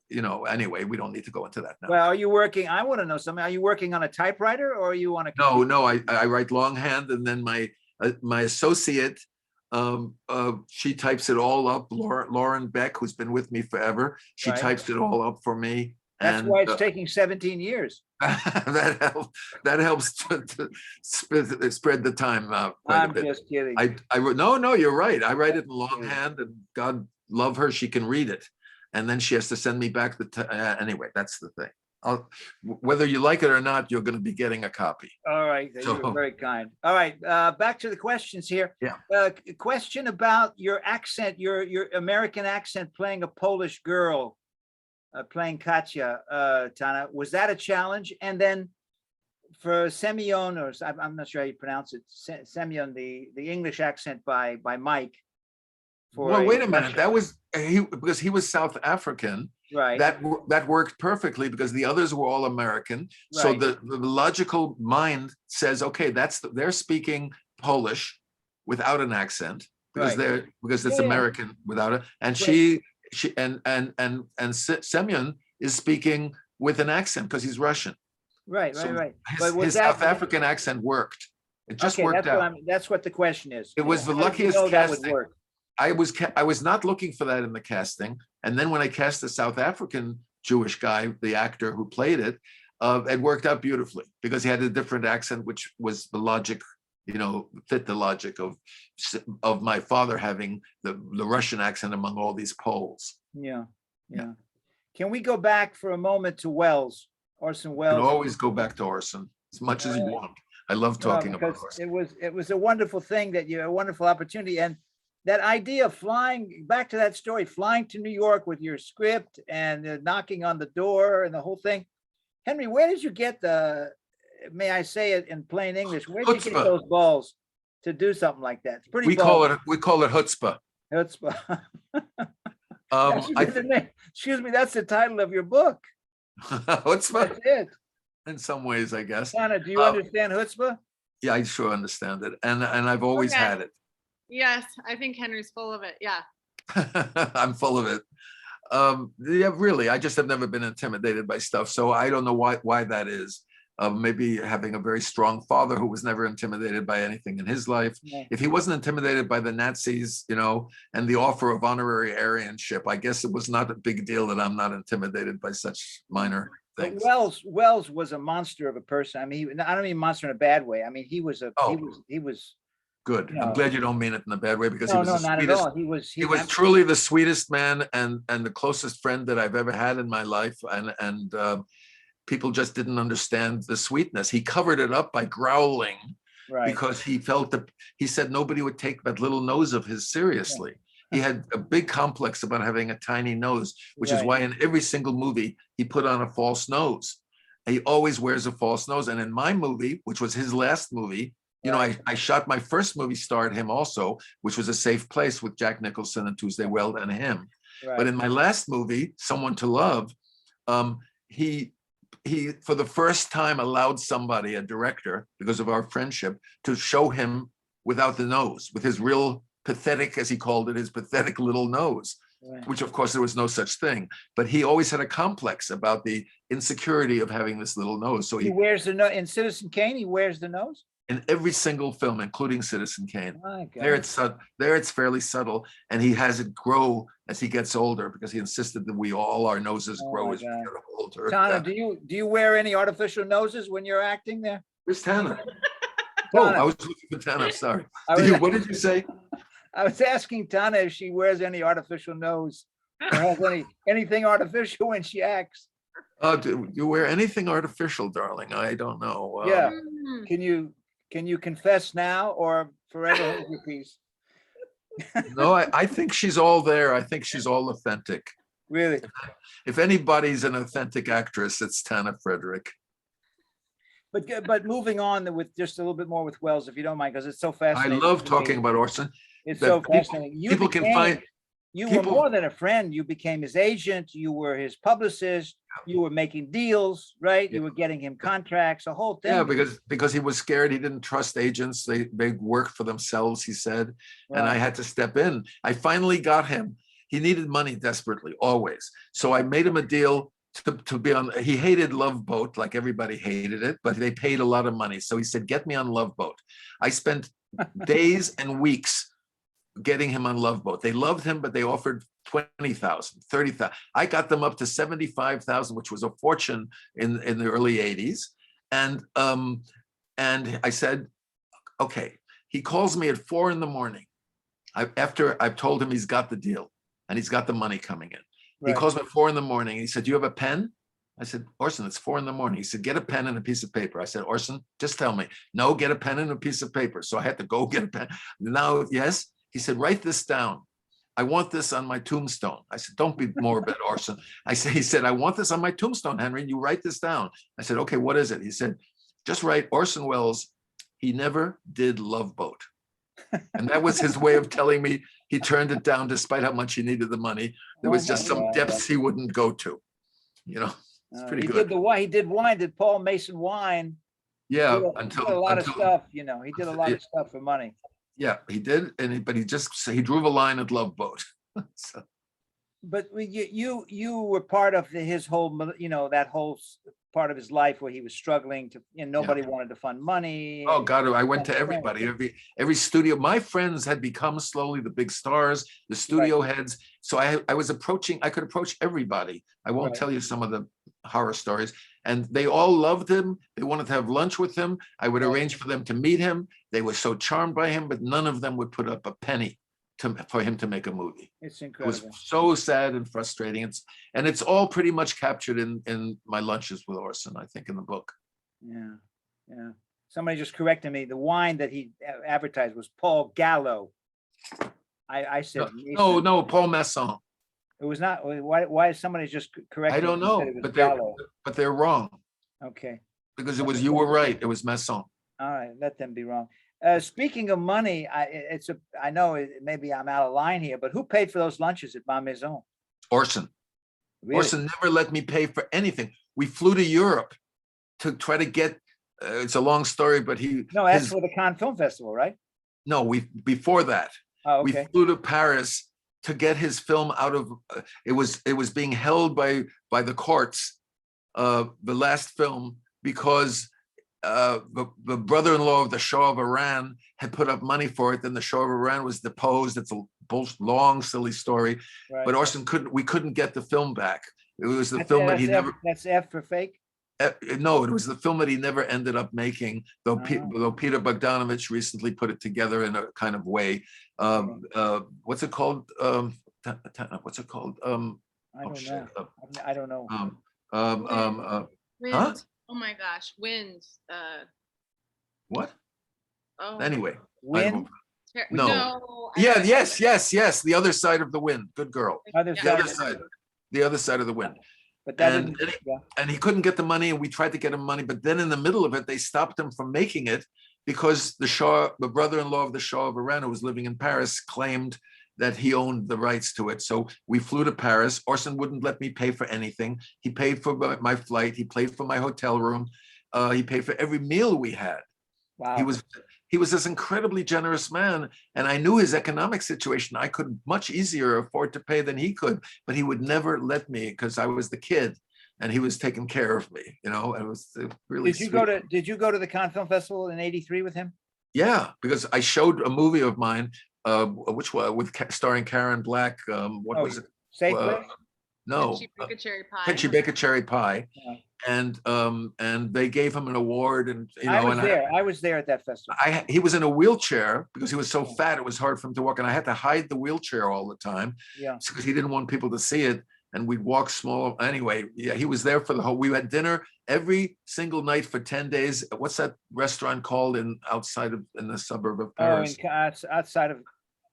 you know, anyway, we don't need to go into that now. Well, are you working? I want to know something. Are you working on a typewriter or are you on a? No, I write longhand, and then my associate, she types it all up. Lauren Beck, who's been with me forever, she Right. types it all up for me. That's and why it's taking 17 years. that helps to spread the time quite a I'm bit. just kidding. No, you're right. I write it in longhand, and God love her, she can read it, and then she has to send me back anyway. That's the thing. Whether you like it or not, you're going to be getting a copy. All right, So- you're very kind. All right, back to the questions here. Yeah. Question about your accent, your American accent, playing a Polish girl, playing Katya, Tanna. Was that a challenge? And then for Semyon, or I'm not sure how you pronounce it, Semyon, the English accent by Mike. Well, wait a minute. That was because he was South African. Right. That worked perfectly because the others were all American. So Right. the logical mind says, okay, they're speaking Polish without an accent because Right. it's Yeah, yeah. American without it. And Right. she and Semyon is speaking with an accent because he's Russian. Right. So But his South African accent worked. It just worked out. That's what the question is. It was the How did you luckiest know that would casting. work? I was not looking for that in the casting, and then when I cast the South African Jewish guy, the actor who played it worked out beautifully because he had a different accent, which was the logic, you know, fit the logic of my father having the Russian accent among all these Poles. Yeah. Yeah. Can we go back for a moment to Orson You Welles? can always go back to Orson as much as you want. I love talking about because Orson. it was a wonderful thing a wonderful opportunity. And that idea of flying back to that story, flying to New York with your script and knocking on the door and the whole thing. Henry, where did you get may I say it in plain English, where did you get Chutzpah. those balls to do something like that? It's pretty We call it chutzpah. Chutzpah. I Excuse me, that's the title of your book. chutzpah That's it. in some ways, I guess. Tanna, do you understand chutzpah? Yeah, I sure understand it, and I've always Okay. had it. Yes, I think Henry's full of it. Yeah. I'm full of it. Yeah, really, I just have never been intimidated by stuff, so I don't know why that is. Maybe having a very strong father who was never intimidated by anything in his life. Yeah. If he wasn't intimidated by the Nazis, you know, and the offer of honorary Aryanship, I guess it was not a big deal that I'm not intimidated by such minor But things. Wells was a monster of a person. I mean, I don't mean monster in a bad way. I mean, he was Good. no. I'm glad you don't mean it in a bad way because he no, was no, the not at sweetest. all. He was truly the sweetest man and the closest friend that I've ever had in my life, and people just didn't understand the sweetness. He covered it up by growling right. because he felt that he said nobody would take that little nose of his seriously. He had a big complex about having a tiny nose, which is Right. why in every single movie he put on a false nose. He always wears a false nose. And in my movie, which was his last movie, you know, I shot my first movie, starred him also, which was A Safe Place with Jack Nicholson and Tuesday Weld and him. Right. But in my last movie, Someone to Love, he for the first time allowed somebody, a director, because of our friendship, to show him without the nose, with his real pathetic, as he called it, his pathetic little nose, Right. which of course there was no such thing. But he always had a complex about the insecurity of having this little nose. So He wears the nose in Citizen Kane. He wears the nose. in every single film, including Citizen Kane. My There God. it's there it's fairly subtle, and he has it grow as he gets older because he insisted that we all our noses Oh grow my as we God. get older. Tanna, do you wear any artificial noses when you're acting there? Where's Tanna? Oh, Tanna, I was looking for Tanna. Sorry. I was- What did you say? I was asking Tanna if she wears any artificial nose or has anything artificial when she acts. Do you wear anything artificial, darling? I don't know. Yeah. Mm. Can you confess now or forever hold your peace? No, I think she's all there. I think she's all authentic. Really? If anybody's an authentic actress, it's Tanna Frederick. But moving on with just a little bit more with Wells, if you don't mind, because it's so I fascinating. love to me. talking about Orson. It's that so people- fascinating. people can find- You people- were more than a friend. You became his agent. You were his publicist. You were making deals, right? You Yeah. were getting him contracts, a whole thing. Yeah, because he was scared. He didn't trust agents. They work for themselves, he said. And I Right. had to step in. I finally got him. He needed money desperately, always. So I made him a deal to be on. He hated Love Boat, like everybody hated it, but they paid a lot of money. So he said, "Get me on Love Boat." I spent days and weeks getting him on Love Boat. They loved him, but they offered 20,000, 30,000. I got them up to 75,000, which was a fortune in the early 80s. And I said, okay. He calls me at 4 a.m. After I've told him he's got the deal and he's got the money coming in. He Right. calls me at 4 a.m. He said, "Do you have a pen?" I said, "Orson, it's 4 a.m. He said, "Get a pen and a piece of paper." I said, "Orson, just tell me." "No, get a pen and a piece of paper." So I had to go get a pen. Now, yes. He said, "Write this down. I want this on my tombstone." I said, "Don't be morbid, Orson." He said, "I want this on my tombstone, Henry. You write this down." I said, "Okay, what is it?" He said, "Just write Orson Welles. He never did Love Boat." And that was his way of telling me he turned it down despite how much he needed the money. There was Oh just my some God. depths he wouldn't go to, It's pretty He good. did he did wine, did Paul Mason wine. Yeah, He did a lot of stuff, He did a lot of stuff for money. yeah, he did, but he drew a line at Love Boat. So, But you were part of his whole, that whole part of his life where he was struggling to, nobody wanted to fund money. oh God, I went to Right. everybody, every studio. My friends had become slowly the big stars, the studio heads. So I could approach everybody. I won't Right. tell you some of the horror stories. And they all loved him. They wanted to have lunch with him. I would Right. arrange for them to meet him. They were so charmed by him, but none of them would put up a penny for him to make a movie. It's It was incredible. so sad and frustrating. It's all pretty much captured in my lunches with Orson, I think, in the book. Yeah, yeah. Somebody just corrected me. The wine that he advertised was Paul Gallo. I said. Mason. No, Paul Masson. It was not. Why is somebody just correcting? I don't me and said know, it was but Gallo? they're wrong Okay, because you were right. It was Masson. all right. Let them be wrong. Speaking of money, I know maybe I'm out of line here, but who paid for those lunches at Ma Maison? Orson. Really? Orson never let me pay for anything. We flew to Europe to try to get. It's a long story, but No, that's for the Cannes Film Festival, right? before that. Oh, We okay. flew to Paris to get his film out of. It was being held by the courts, the last film, because the brother-in-law of the Shah of Iran had put up money for it. Then the Shah of Iran was deposed. It's a long, silly story. Right. But Orson we couldn't get the film back. It was the That's- film that that's he F- never. That's F for fake. No, it was the film that he never ended up making, though Oh. though Peter Bogdanovich recently put it together in a kind of way. What's it called? What's it called? I don't shit. know. I don't know. Wind. Huh? Oh my gosh, wind. What? Oh. Anyway. Wind. No. I Yeah, don't- yes. The Other Side of the Wind. Good girl. Other Yeah. The other side. side. The Other Side of the Wind. But that And- didn't. Yeah. And he couldn't get the money, and we tried to get him money, but then in the middle of it, they stopped him from making it because the brother-in-law of the Shah of Iran, who was living in Paris, claimed that he owned the rights to it. So we flew to Paris. Orson wouldn't let me pay for anything. He paid for my flight. He paid for my hotel room. He paid for every meal we had. Wow. He was this incredibly generous man, and I knew his economic situation. I could much easier afford to pay than he could, but he would never let me because I was the kid. and he was taking care of me, and it was really Did you sweet. did you go to the Cannes Film Festival in '83 with him? Yeah, because I showed a movie of mine, which was starring Karen Black. What Oh, was it? Safe Uh, Place? no, She Bake a Cherry Pie. Can She Bake a Cherry Pie? Yeah. And they gave him an award, and I was and there. I was there at that festival. he was in a wheelchair because he was so Yeah. fat it was hard for him to walk, and I had to hide the wheelchair all the time Yeah. because he didn't want people to see it. And we'd walk small. Anyway, yeah, he was there for the whole. We had dinner every single night for 10 days. What's that restaurant called in the suburb of Oh, Paris? outside of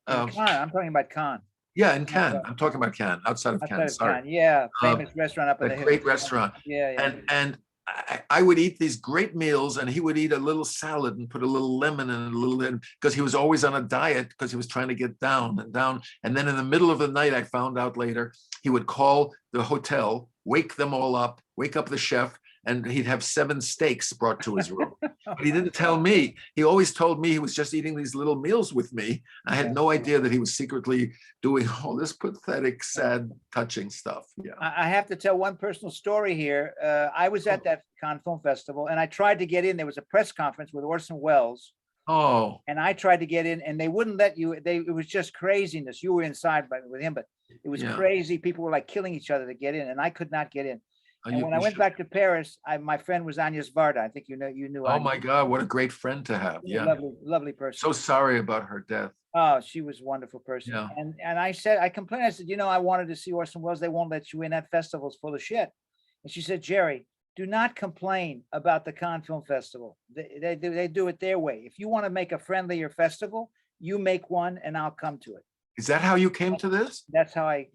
Um, Cannes. I'm talking about Cannes. yeah, in Cannes. I'm talking about Cannes, outside of Outside Cannes. of Sorry. Cannes. Yeah, famous restaurant up in the A hill. great restaurant. Yeah, yeah. And I would eat these great meals, and he would eat a little salad and put a little lemon and a little in, because he was always on a diet because he was trying to get down and down. And then in the middle of the night, I found out later, he would call the hotel, wake them all up, wake up the chef, and he'd have 7 steaks brought to his room. But he didn't tell me. He always told me he was just eating these little meals with me. I had Yeah. no idea that he was secretly doing all this pathetic, sad, touching stuff. Yeah. I have to tell one personal story here. I was at that Cannes Film Festival, and I tried to get in. There was a press conference with Orson Welles, Oh, and I tried to get in, and they wouldn't let you. It was just craziness. You were inside with him, but it was Yeah. crazy. People were like killing each other to get in, and I could not get in. And when I you went should- back to Paris, my friend was Agnes Varda. I think you knew. Oh Agnes. my God, what a great friend to have. She's a Yeah. lovely, lovely person. So sorry about her death. Oh, she was a wonderful person. Yeah. And I complained. I said, I wanted to see Orson Welles. They won't let you in. That festival's full of shit. And she said, Jerry, do not complain about the Cannes Film Festival. They do it their way. If you want to make a friendlier festival, you make one and I'll come to it. Is that how you came to this? That's how I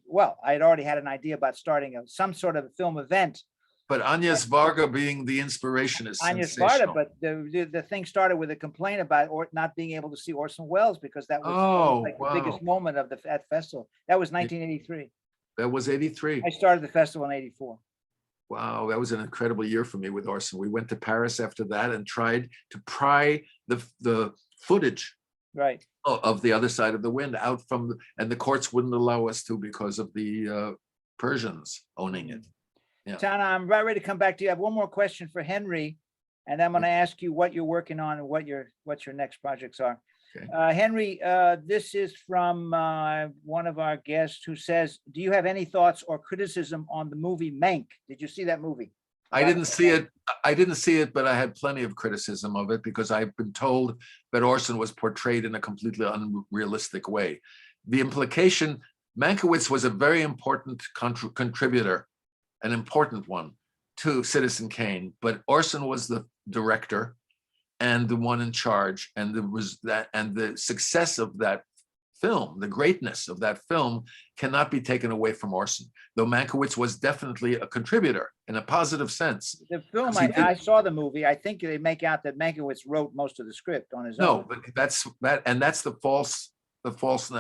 had already had an idea about starting some sort of a film event. But Agnes Varga being the inspiration is Agnes sensational. Varda, but the thing started with a complaint about not being able to see Orson Welles because that was Oh, like the wow. biggest moment of that festival. That was 1983. That was 83. I started the festival in 84. Wow, that was an incredible year for me with Orson. We went to Paris after that and tried to pry the footage Right. of The Other Side of the Wind out from, and the courts wouldn't allow us to because of the Persians owning it. Yeah. Tanna, I'm about ready to come back to you. I have one more question for Henry, and I'm going to ask you what you're working on and what your next projects are. Okay. Henry, this is from one of our guests who says, do you have any thoughts or criticism on the movie Mank? Did you see that movie? I didn't see it, but I had plenty of criticism of it because I've been told that Orson was portrayed in a completely unrealistic way. The implication, Mankiewicz was a very important contributor, an important one to Citizen Kane, but Orson was the director and the one in charge, and the success of that film, the greatness of that film cannot be taken away from Orson, though Mankiewicz was definitely a contributor in a positive sense. The film, He did. I saw the movie. I think they make out that Mankiewicz wrote most of the script on his No, own. but that's the false,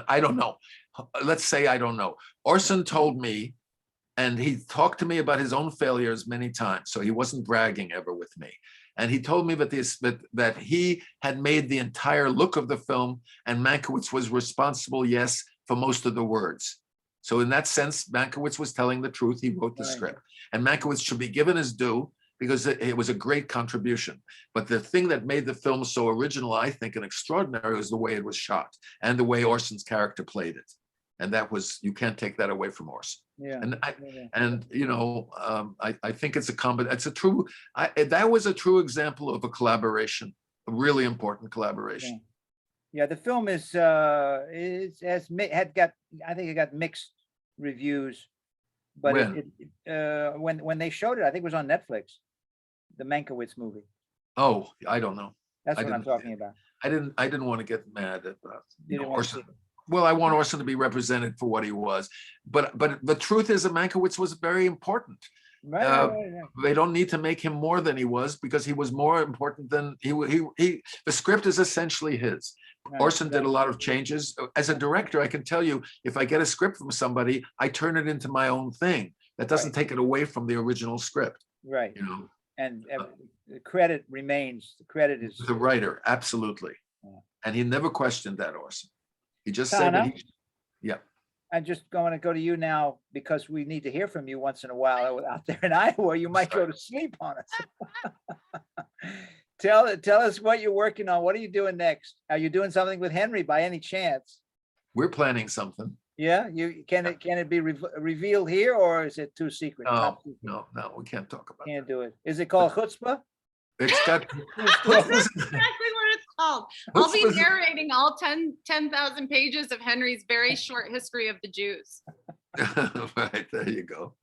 I don't know. Let's say I don't know. Orson told me, and he talked to me about his own failures many times, so he wasn't bragging ever with me. And he told me that he had made the entire look of the film, and Mankiewicz was responsible, yes, for most of the words. So in that sense, Mankiewicz was telling the truth. He wrote the Right. script, and Mankiewicz should be given his due because it was a great contribution. But the thing that made the film so original, I think, and extraordinary, was the way it was shot and the way Orson's character played it. And that was, you can't take that away from Orson. Yeah. And Yeah. I think it's that was a true example of a collaboration, a really important collaboration. Yeah, the film I think it got mixed reviews, but when they showed it, I think it was on Netflix, the Mankiewicz movie. Oh, I don't know. That's I what I'm didn't- talking about. I didn't want to get mad at You didn't want to Orson. see it. Well, I want Orson to be represented for what he was, but the truth is that Mankiewicz was very important. Right, right. They don't need to make him more than he was because he was more important than he. The script is essentially his. Right, Orson did a lot of changes. As a director, I can tell you, if I get a script from somebody, I turn it into my own thing. That doesn't take it away from the original script. Right. You know, And the credit remains. The credit is. the writer, absolutely, Yeah. and he never questioned that, Orson. He just said that Tanna? yeah. I'm just going to go to you now because we need to hear from you once in a while out there in Iowa. You might go to sleep on us. Tell us what you're working on. What are you doing next? Are you doing something with Henry by any chance? We're planning something. Yeah, can it be revealed here, or is it too secret? Top secret? No, we can't talk about Can't do it. Is it called chutzpah? it. It's got That's exactly what it's called. I'll be Chutzpah's- narrating all 10,000 pages of Henry's very short history of the Jews right, there you go.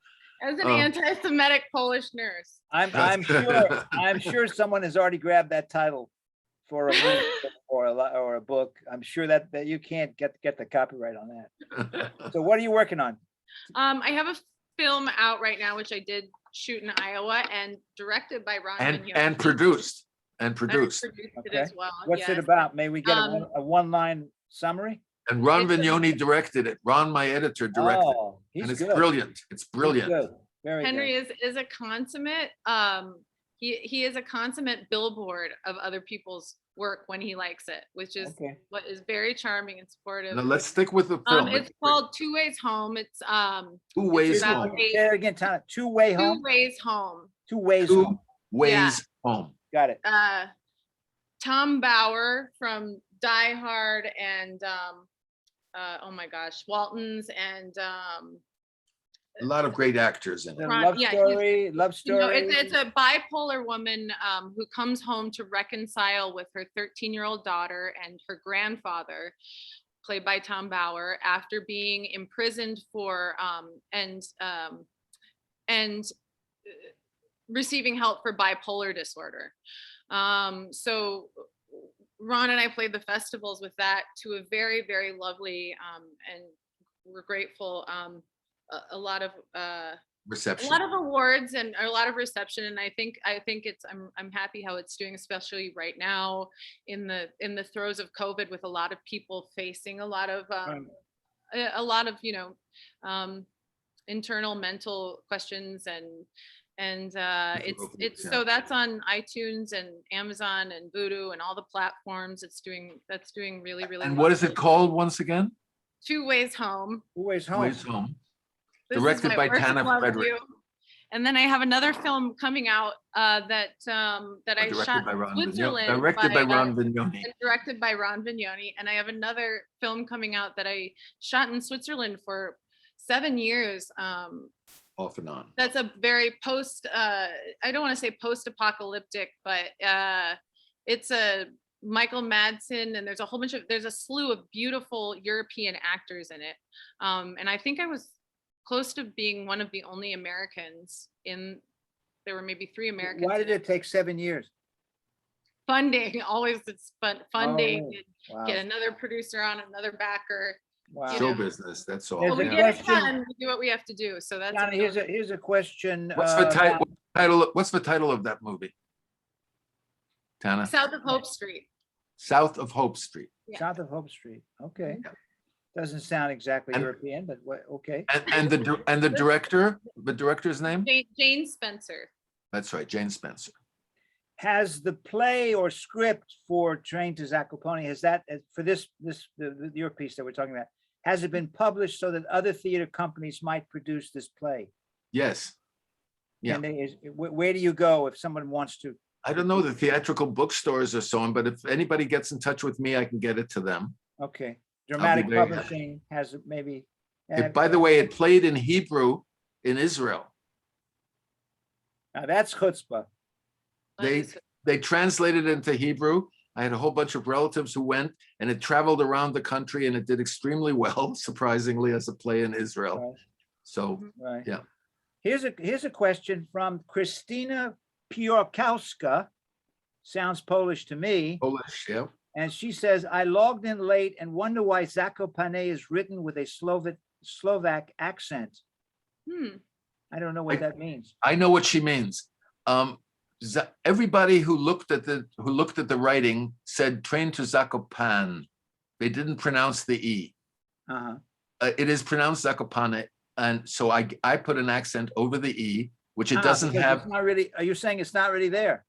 as an Oh. anti-Semitic Polish nurse. I'm sure someone has already grabbed that title for a movie or a book. I'm sure that you can't get the copyright on that. So what are you working on? I have a film out right now, which I did shoot in Iowa and directed by Ron Vignola. and produced. I produced it Okay. as well. What's it yes. about? May we get Um, a one-line summary? And Ron It's a- Vignoni directed it. Ron, my editor, directed it. Oh, And he's it's good. brilliant. It's He's brilliant. good. Very Henry good. is a consummate. He is a consummate billboard of other people's work when he likes it, which is Okay. what is very charming and supportive. Now let's stick with the film. It's called Two Ways Home. It's Two Ways about Home. a- Say it again, Tanna. Two-way Two home. Ways Home. Two ways Two home. Ways Home. Got it. Tom Bauer from Die Hard and oh my gosh, Waltons and A lot of great actors in it. The Ron- love yeah, story. Love you know, story. it's a bipolar woman who comes home to reconcile with her 13-year-old daughter and her grandfather, played by Tom Bauer, after being imprisoned for and receiving help for bipolar disorder. So Ron and I played the festivals with that to a very, very lovely and we're grateful. A lot of Reception. awards and a lot of reception, and I think it's I'm happy how it's doing, especially right now in the throes of COVID, with a lot of people facing a lot of internal mental questions and Difficulties, it's yeah. so that's on iTunes and Amazon and Vudu and all the platforms. That's doing really, really And well. what is it called once again? Two Ways Home. Two ways Two home. Ways Home. This is Directed my by worst Tanna love Frederick. you. And then I have another film coming out that I Directed shot by in Ron Vignoni. Switzerland. Directed by Ron and Vignoni. directed by Ron Vignoni. And I have another film coming out that I shot in Switzerland for 7 years. Off and on. That's a very I don't want to say post-apocalyptic, but it's a Michael Madsen, and there's a slew of beautiful European actors in it. And I think I was close to being one of the only Americans there were maybe 3 Americans. Why did in it take 7 years? Funding, always it's funding, Oh, and wow. get another producer on, another backer. Wow. you Show know. business, that's all. There's But we a yeah. get it question- done, we do what we have to do, so that's. Johnny, here's a question. What's the about- title? What's the title of that movie? Tanna? South of Hope Street. South of Hope Street. Yeah. South of Hope Street. Okay. Yeah. Doesn't sound exactly And- European, but okay. And the director's name? Jane Spencer. That's right, Jane Spencer. Has the play or script for Train to Zakopane, has that, for your piece that we're talking about, has it been published so that other theater companies might produce this play? Yes. Yeah. And where do you go if someone wants to? I don't know the theatrical bookstores or so on, but if anybody gets in touch with me, I can get it to them. Okay, Dramatic very happy. Publishing has it maybe. By the way, it played in Hebrew in Israel. Now that's chutzpah. They translated it into Hebrew. I had a whole bunch of relatives who went, and it traveled around the country, and it did extremely well, surprisingly, as a play in Israel. Right. So Right. Yeah. Here's a question from Christina Piorkowska. Sounds Polish to me. Polish, yeah. And she says, I logged in late and wonder why Zakopane is written with a Slovak accent. I don't know what that means. I know what she means. Everybody who looked at the writing said train to Zakopane. They didn't pronounce the E. Uh-huh. It is pronounced Zakopane. And so I put an accent over the E, which it doesn't Because have. it's not really, are you saying it's not really there?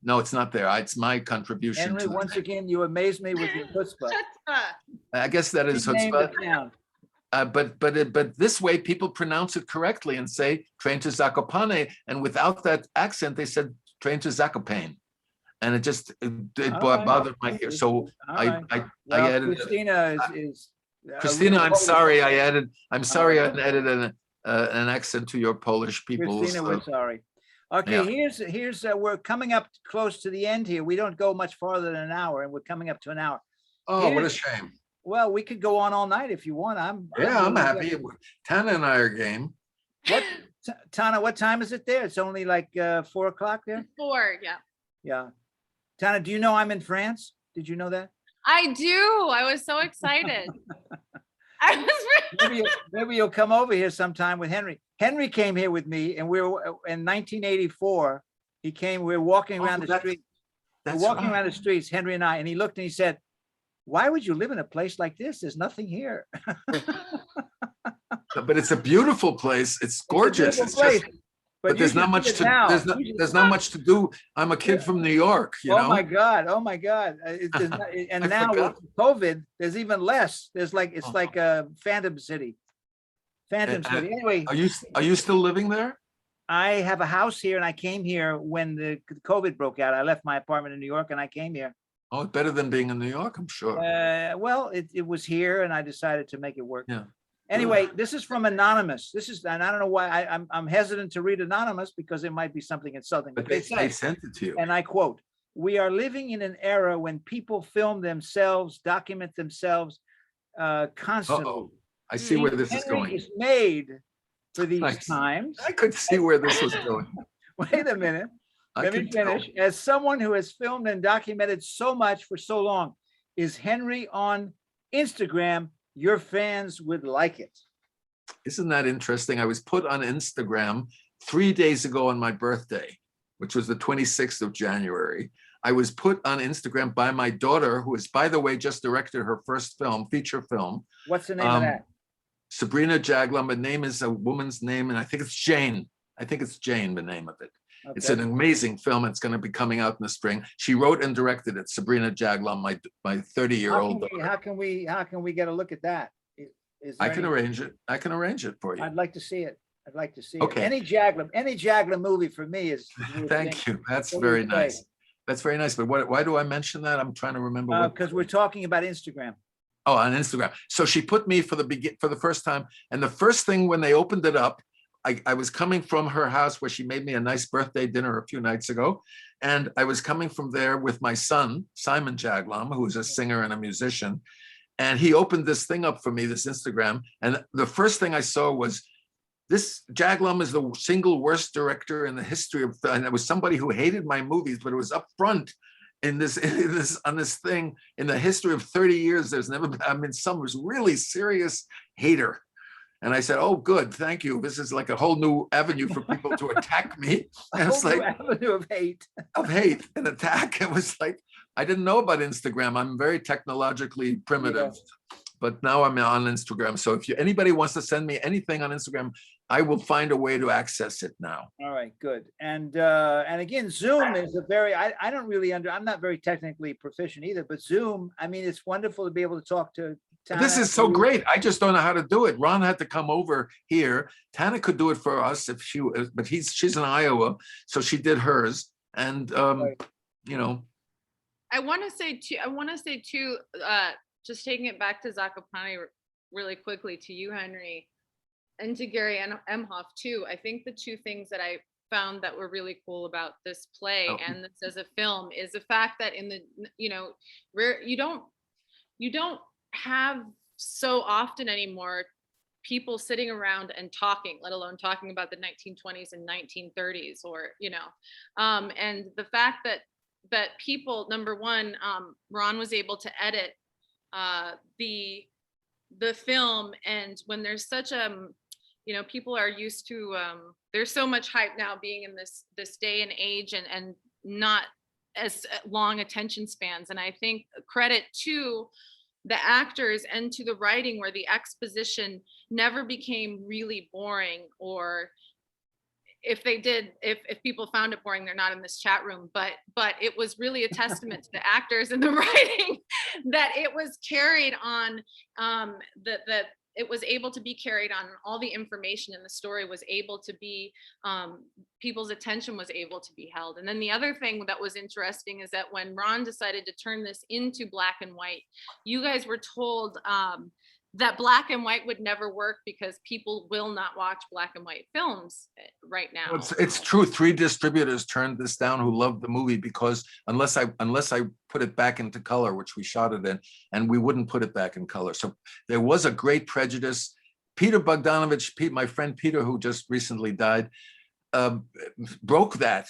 No, it's not there. It's my contribution Henry, to once it. again, you amaze me with your chutzpah. Chutzpah. I guess that is She named chutzpah. it down. but this way people pronounce it correctly and say train to Zakopane, and without that accent they said train to Zakopane, and it All right. bothered my ear. So All right. I Well, added Christina is. Christina, I'm Polish. sorry I added an accent to your Polish people. Christina, we're sorry. Okay, here's we're coming up close to the end here. We don't go much farther than an hour, and we're coming up to an hour. Oh, what a shame. Well, we could go on all night if you want. I'm happy. Tanna and I are game. What, Tanna, what time is it there? It's only like 4 o'clock there? 4, yeah. Yeah. Tanna, do you know I'm in France? Did you know that? I do. I was so excited. I was Maybe you'll come over here sometime with Henry. Henry came here with me, and we were in 1984. He came, we were walking around the street. We're walking around the streets, Henry and I, and he looked and he said, "Why would you live in a place like this? There's nothing here." But it's a beautiful place. It's gorgeous. It's just, but there's not much to there's not much to do. I'm a kid from New York, you know. Oh my God. Oh my God. And now with COVID, there's even less. There's like, it's like a Phantom City. Phantom City. Anyway. Are you still living there? I have a house here, and I came here when the COVID broke out. I left my apartment in New York and I came here. Oh, better than being in New York, I'm sure. Well, it was here, and I decided to make it work. Yeah. Anyway, this is from Anonymous. This is, and I don't know why I'm hesitant to read Anonymous, because it might be something insulting. But But they sent it to you. and I quote, "We are living in an era when people film themselves, document themselves constantly. Uh-oh. I see where this is Henry going. is made for these Nice. times." I could see where this was going. Wait a minute. I Let me could tell. finish. As someone who has filmed and documented so much for so long, is Henry on Instagram? Your fans would like it. Isn't that interesting? I was put on Instagram 3 days ago on my birthday, which was the 26th of January. I was put on Instagram by my daughter, who has, by the way, just directed her first film, feature film. What's the name of that? Sabrina Jaglom. The name is a woman's name, and I think it's Jane. I think it's Jane, the name of it. Okay. It's an amazing film. It's going to be coming out in the spring. She wrote and directed it. Sabrina Jaglom, my 30-year-old. How can we get a look at that? Is there I can any- arrange it. I can arrange it for you. I'd like to see it. I'd like to see Okay. it. Any Jaglom movie for me is. Thank you. That's What do you very say? nice. That's very nice. But why do I mention that? I'm trying to remember what. Because we're talking about Instagram. Oh, on Instagram. So she put me for the first time, and the first thing when they opened it up, I was coming from her house where she made me a nice birthday dinner a few nights ago, and I was coming from there with my son Simon Jaglom, who's a singer and a musician, and he opened this thing up for me, this Instagram, and the first thing I saw was, this Jaglom is the single worst director in the history of, and it was somebody who hated my movies, but it was up front on this thing, in the history of 30 years, there's never been, I mean, someone was really serious hater. And I said, "Oh, good, thank you. This is like a whole new avenue for people to attack me." And it's Whole new like avenue of hate. and attack. It was like, I didn't know about Instagram. I'm very technologically primitive, but now I'm on Instagram. So if anybody wants to send me anything on Instagram, I will find a way to access it now. All right, good. And again, Zoom is a very, I don't really I'm not very technically proficient either, but Zoom, I mean, it's wonderful to be able to talk to Tanna. This is so great. I just don't know how to do it. Ron had to come over here. Tanna could do it for us if she, but she's in Iowa, so she did hers. And you know, I want to say too, just taking it back to Zakopane really quickly, to you, Henry, and to Gary Emhoff too. I think the two things that I found that were really cool about this play and this as a film is the fact that in the, where you don't have so often anymore people sitting around and talking, let alone talking about the 1920s and 1930s, or and the fact that people, number one, Ron was able to edit the film, and when there's such people are used to there's so much hype now being in this day and age, and not as long attention spans. And I think credit to the actors and to the writing, where the exposition never became really boring, or if they did, if people found it boring, they're not in this chat room, but it was really a testament to the actors and the writing that it was carried on, it was able to be carried on. All the information in the story was able to be, people's attention was able to be held. And then the other thing that was interesting is that when Ron decided to turn this into black and white, you guys were told that black and white would never work because people will not watch black and white films right now. It's true. 3 distributors turned this down who loved the movie because unless I put it back into color, which we shot it in, and we wouldn't put it back in color. So there was a great prejudice. Peter Bogdanovich, my friend Peter, who just recently died, broke that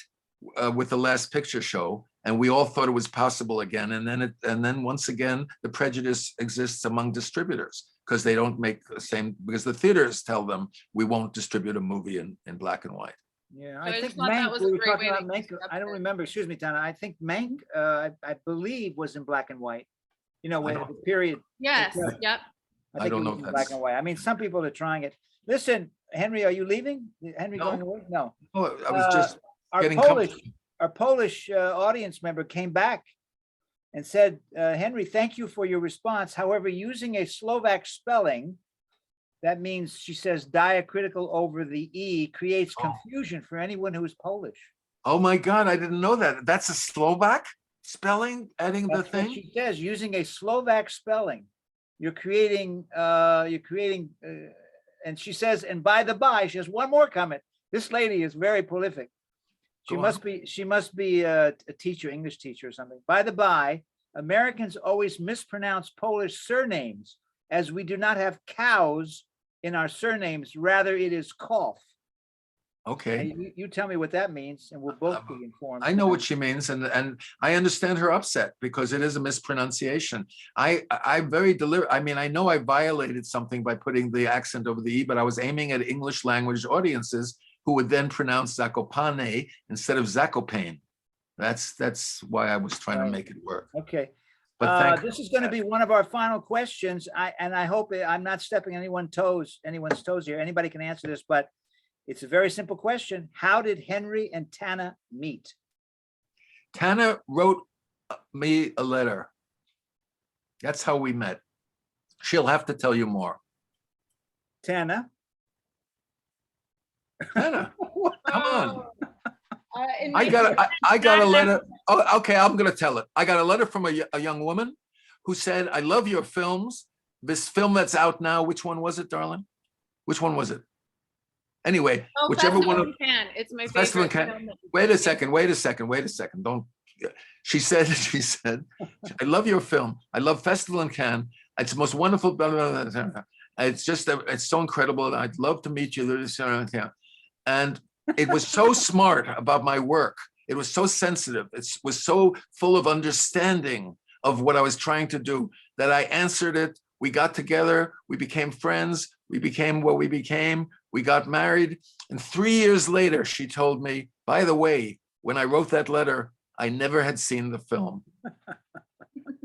with the Last Picture Show, and we all thought it was possible again. And then once again, the prejudice exists among distributors because they don't make the same, because the theaters tell them we won't distribute a movie in black and white. Yeah, So I I just think thought that Mank, was we a were great talking way about to Mank. I don't remember, excuse me, Tanna. I think Mank, I believe was in black and white. You know, when the period. Yes, Yeah. yep. I think don't it know was if in black that's- and white. I mean, some people are trying it. Listen, Henry, are you leaving? Henry No. going away? No. Oh, I was just Our getting Polish audience member came back and said, Henry, thank you for your response. However, using a Slovak spelling, that means, she says, diacritical over the E creates confusion for anyone who is Polish. Oh my God, I didn't know that. That's a Slovak spelling, adding the That's what thing? she says, using a Slovak spelling, you're creating, and she says, and by the by, she has one more comment. This lady is very prolific. She Go must be a teacher, English teacher or something. By the by, Americans always mispronounce Polish surnames as we do not have cows in our surnames. Rather, it is cough. Okay. You tell me what that means, and we'll both be informed. I know what she means, and I understand her upset because it is a mispronunciation. I'm very deliberate. I mean, I know I violated something by putting the accent over the E, but I was aiming at English language audiences who would then pronounce Zakopane instead of Zakopane. That's why I was trying to make it work. Okay. But This is going to be one of our final questions. I hope I'm not stepping anyone's toes here. Anybody can answer this, but it's a very simple question. How did Henry and Tanna meet? Tanna wrote me a letter. That's how we met. She'll have to tell you more. Tanna? Tanna, come on. It I makes got a letter. Oh, okay, I'm gonna tell it. I got a letter from a young woman who said, "I love your films. This film that's out now, which one was it, darling? Which one was it? Anyway, whichever one of it's my Festival favorite. in Cannes. film. Wait a second. Don't. She said, I love your film. I love Festival in Cannes. It's the most wonderful. Blah, blah, blah, blah. It's just, it's so incredible. I'd love to meet you. And it was so smart about my work. It was so sensitive. It was so full of understanding of what I was trying to do that I answered it. We got together. We became friends. We became what we became. We got married. And 3 years later, she told me, by the way, when I wrote that letter, I never had seen the film.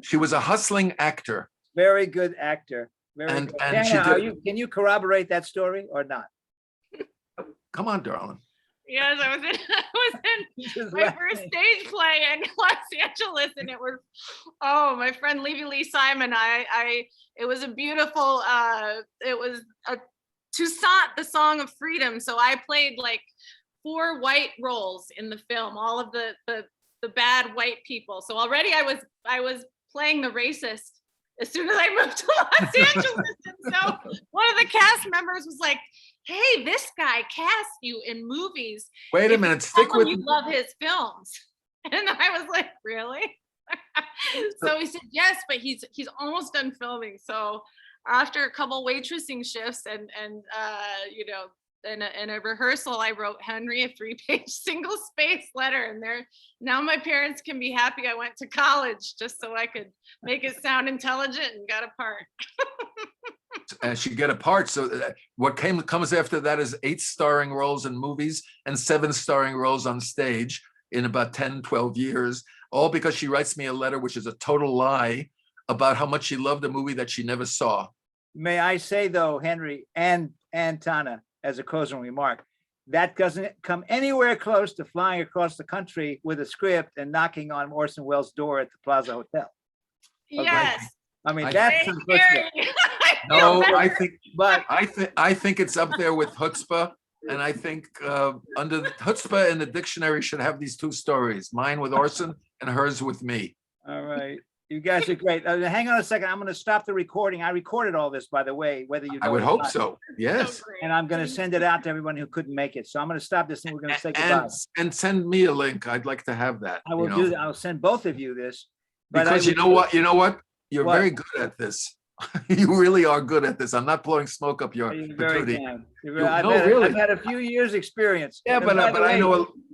She was a hustling actor. Very good actor. Very And- good. and she Tanna, did- can you corroborate that story or not? Come on, darling. Yes, I was in Just my laughing. first stage play in Los Angeles, and it was, my friend Levy Lee Simon. It was a beautiful. It was a Toussaint, the Song of Freedom. So I played like 4 white roles in the film, all of the bad white people. So already I was playing the racist as soon as I moved to Los Angeles. And so one of the cast members was like, "Hey, this guy cast you in movies. Wait a If minute. you Stick tell him with you love his films." And I was like, "Really?" So he said, "Yes, but he's almost done filming." So after a couple waitressing shifts and in a rehearsal, I wrote Henry a 3-page single space letter, and now my parents can be happy I went to college just so I could make it sound intelligent and got a part. And she get a part. So what comes after that is 8 starring roles in movies and 7 starring roles on stage in about 10, 12 years, all because she writes me a letter, which is a total lie, about how much she loved a movie that she never saw. May I say though, Henry and Tanna, as a closing remark, that doesn't come anywhere close to flying across the country with a script and knocking on Orson Welles' door at the Plaza Hotel. Yes. I mean, I- that's Hey, some good stuff. Harry. No, better. I think it's up there with chutzpah. And I think under the chutzpah in the dictionary should have these two stories, mine with Orson and hers with me. All right. You guys are great. Hang on a second. I'm going to stop the recording. I recorded all this, by the way, whether you know I would it or hope not. so. Yes. So great. And I'm going to send it out to everyone who couldn't make it. So I'm going to stop this and we're going to say goodbye. And send me a link. I'd like to have that. I will do that. I'll send both of you this. But Because I you know what? You know what? You're What? very good at this. You really are good at this. I'm not blowing smoke up your You're very patootie. kind. No, really. I've had a few years experience. Yeah, And but by the I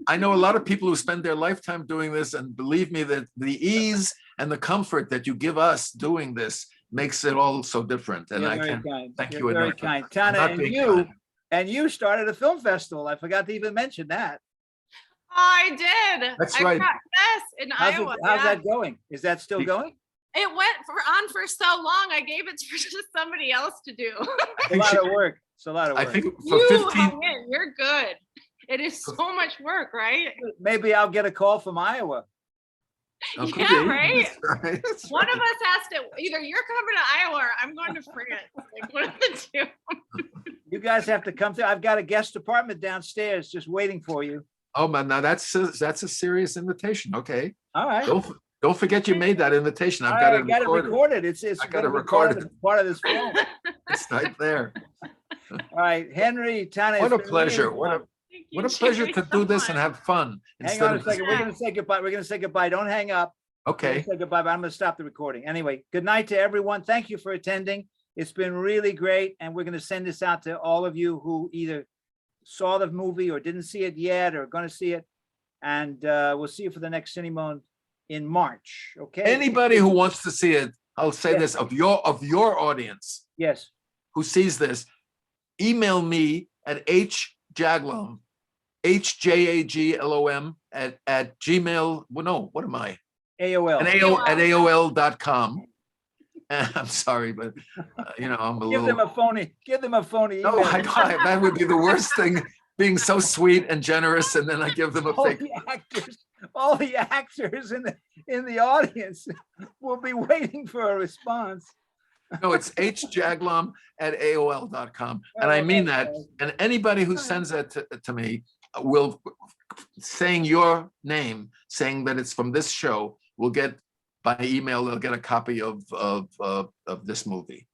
way, know a lot of people who spend their lifetime doing this, and believe me that the ease and the comfort that you give us doing this makes it all so different. And you're I very can kind. thank You're you very enough. kind. I'm Tanna, not and being you kind. started a film festival. I forgot to even mention that. I did. That's I right. Yes, in Iowa. How's yeah. that going? Is that still Be- going? It went on for so long. I gave it to somebody else to do. It's a lot of work. It's a lot of I work. think for You 15, hung in. You're good. It is so much work, right? Maybe I'll get a call from Iowa. oh, could Yeah, be. right? That's right. That's One right. of us has to, either you're coming to Iowa or I'm going to France. Like, one of the two. You guys have to come through. I've got a guest apartment downstairs just waiting for you. Oh man, now that's a serious invitation. Okay. All right. Don't forget you made that invitation. All I've right, got it recorded. It's I got gonna it be part recorded. part of this film. It's right there. All right, Henry, Tanna. What it's a been pleasure. really fun. Thank What you, a pleasure Jerry, to so do this and much. have fun. Hang instead on a of second. We're gonna say goodbye. We're gonna say goodbye. Don't hang up. We're gonna Okay. say goodbye, but I'm gonna stop the recording. Anyway, good night to everyone. Thank you for attending. It's been really great, and we're gonna send this out to all of you who either saw the movie or didn't see it yet or gonna see it. And we'll see you for the next Cinemone in March. Okay. Anybody who wants to see it, I'll say Yes. this of your audience Yes. who sees this, email me at hjaglom, HJAGLOM at Gmail. Well, no, what am I? AOL. At AOL.com. I'm sorry, but I'm a Give little. them a phony. Give them a phony. No, email. that would be the worst thing. Being so sweet and generous, and then I give them a all fake. the actors in the audience will be waiting for a response. No, it's hjaglom at AOL.com. And I mean that. And anybody who sends that to me will, saying your name, saying that it's from this show, will get by email, they'll get a copy of this movie.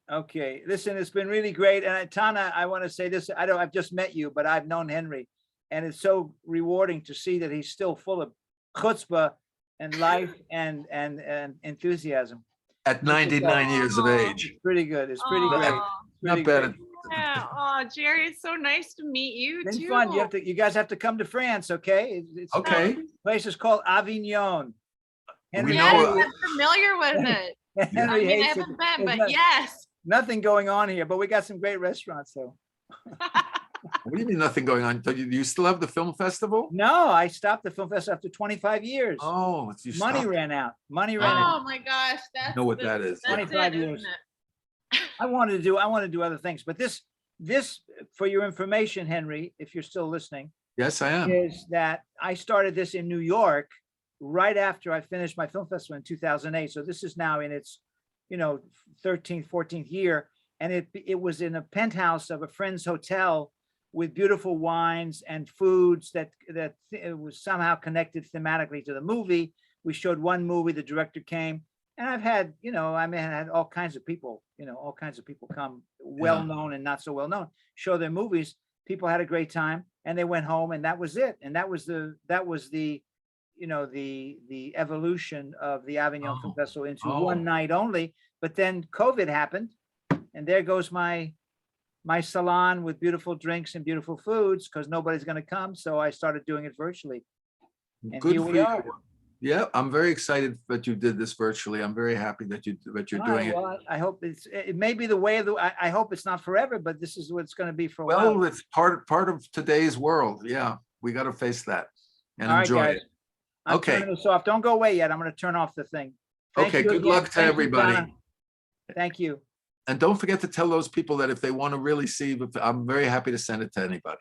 Okay, listen, it's been really great. And Tanna, I want to say this. I've just met you, but I've known Henry, and it's so rewarding to see that he's still full of chutzpah and life and enthusiasm. At 99 years of age. It's pretty good. It's pretty Aw. great. Not Pretty bad. great. Yeah. Oh, Jerry, it's so nice to meet you Been too. fun. You guys have to come to France, okay? It's Okay. the place is called Avignon. Henry, We Yes, know I'm familiar with it. I Henry mean, I hates it. haven't been, There's but yes. nothing going on here, but we got some great restaurants though. What do you mean nothing going on? Do you still have the film festival? No, I stopped the film festival after 25 years. Oh, you Money stopped. ran out. Money ran out. Oh my gosh, that's Know what that is. That's 25 it, years. isn't it? I want to do other things, but this, for your information, Henry, if you're still listening, Yes, I am. is that I started this in New York right after I finished my film festival in 2008. So this is now in its, 13th, 14th year. And it was in a penthouse of a friend's hotel with beautiful wines and foods that it was somehow connected thematically to the movie. We showed one movie, the director came, and I've had, I had all kinds of people, come, well-known and not so well-known, show their movies. People had a great time and they went home, and that was it. And that was the evolution of the Avignon Film Festival into one night only. But then COVID happened, and there goes my salon with beautiful drinks and beautiful foods, because nobody's going to come. So I started doing it virtually. And Good here for we you. are. Yeah, I'm very excited that you did this virtually. I'm very happy that you're All doing right, it. well, I hope it may be the way of I hope it's not forever, but this is what it's going to be for a Well, while. it's part of today's world. Yeah, we got to face that and All right, enjoy guys. it. I'm Okay. turning this off. Don't go away yet. I'm going to turn off the thing. Thank Okay, you good again. luck to Thank you, everybody. Tanna. Thank you. And don't forget to tell those people that if they want to really see, I'm very happy to send it to anybody.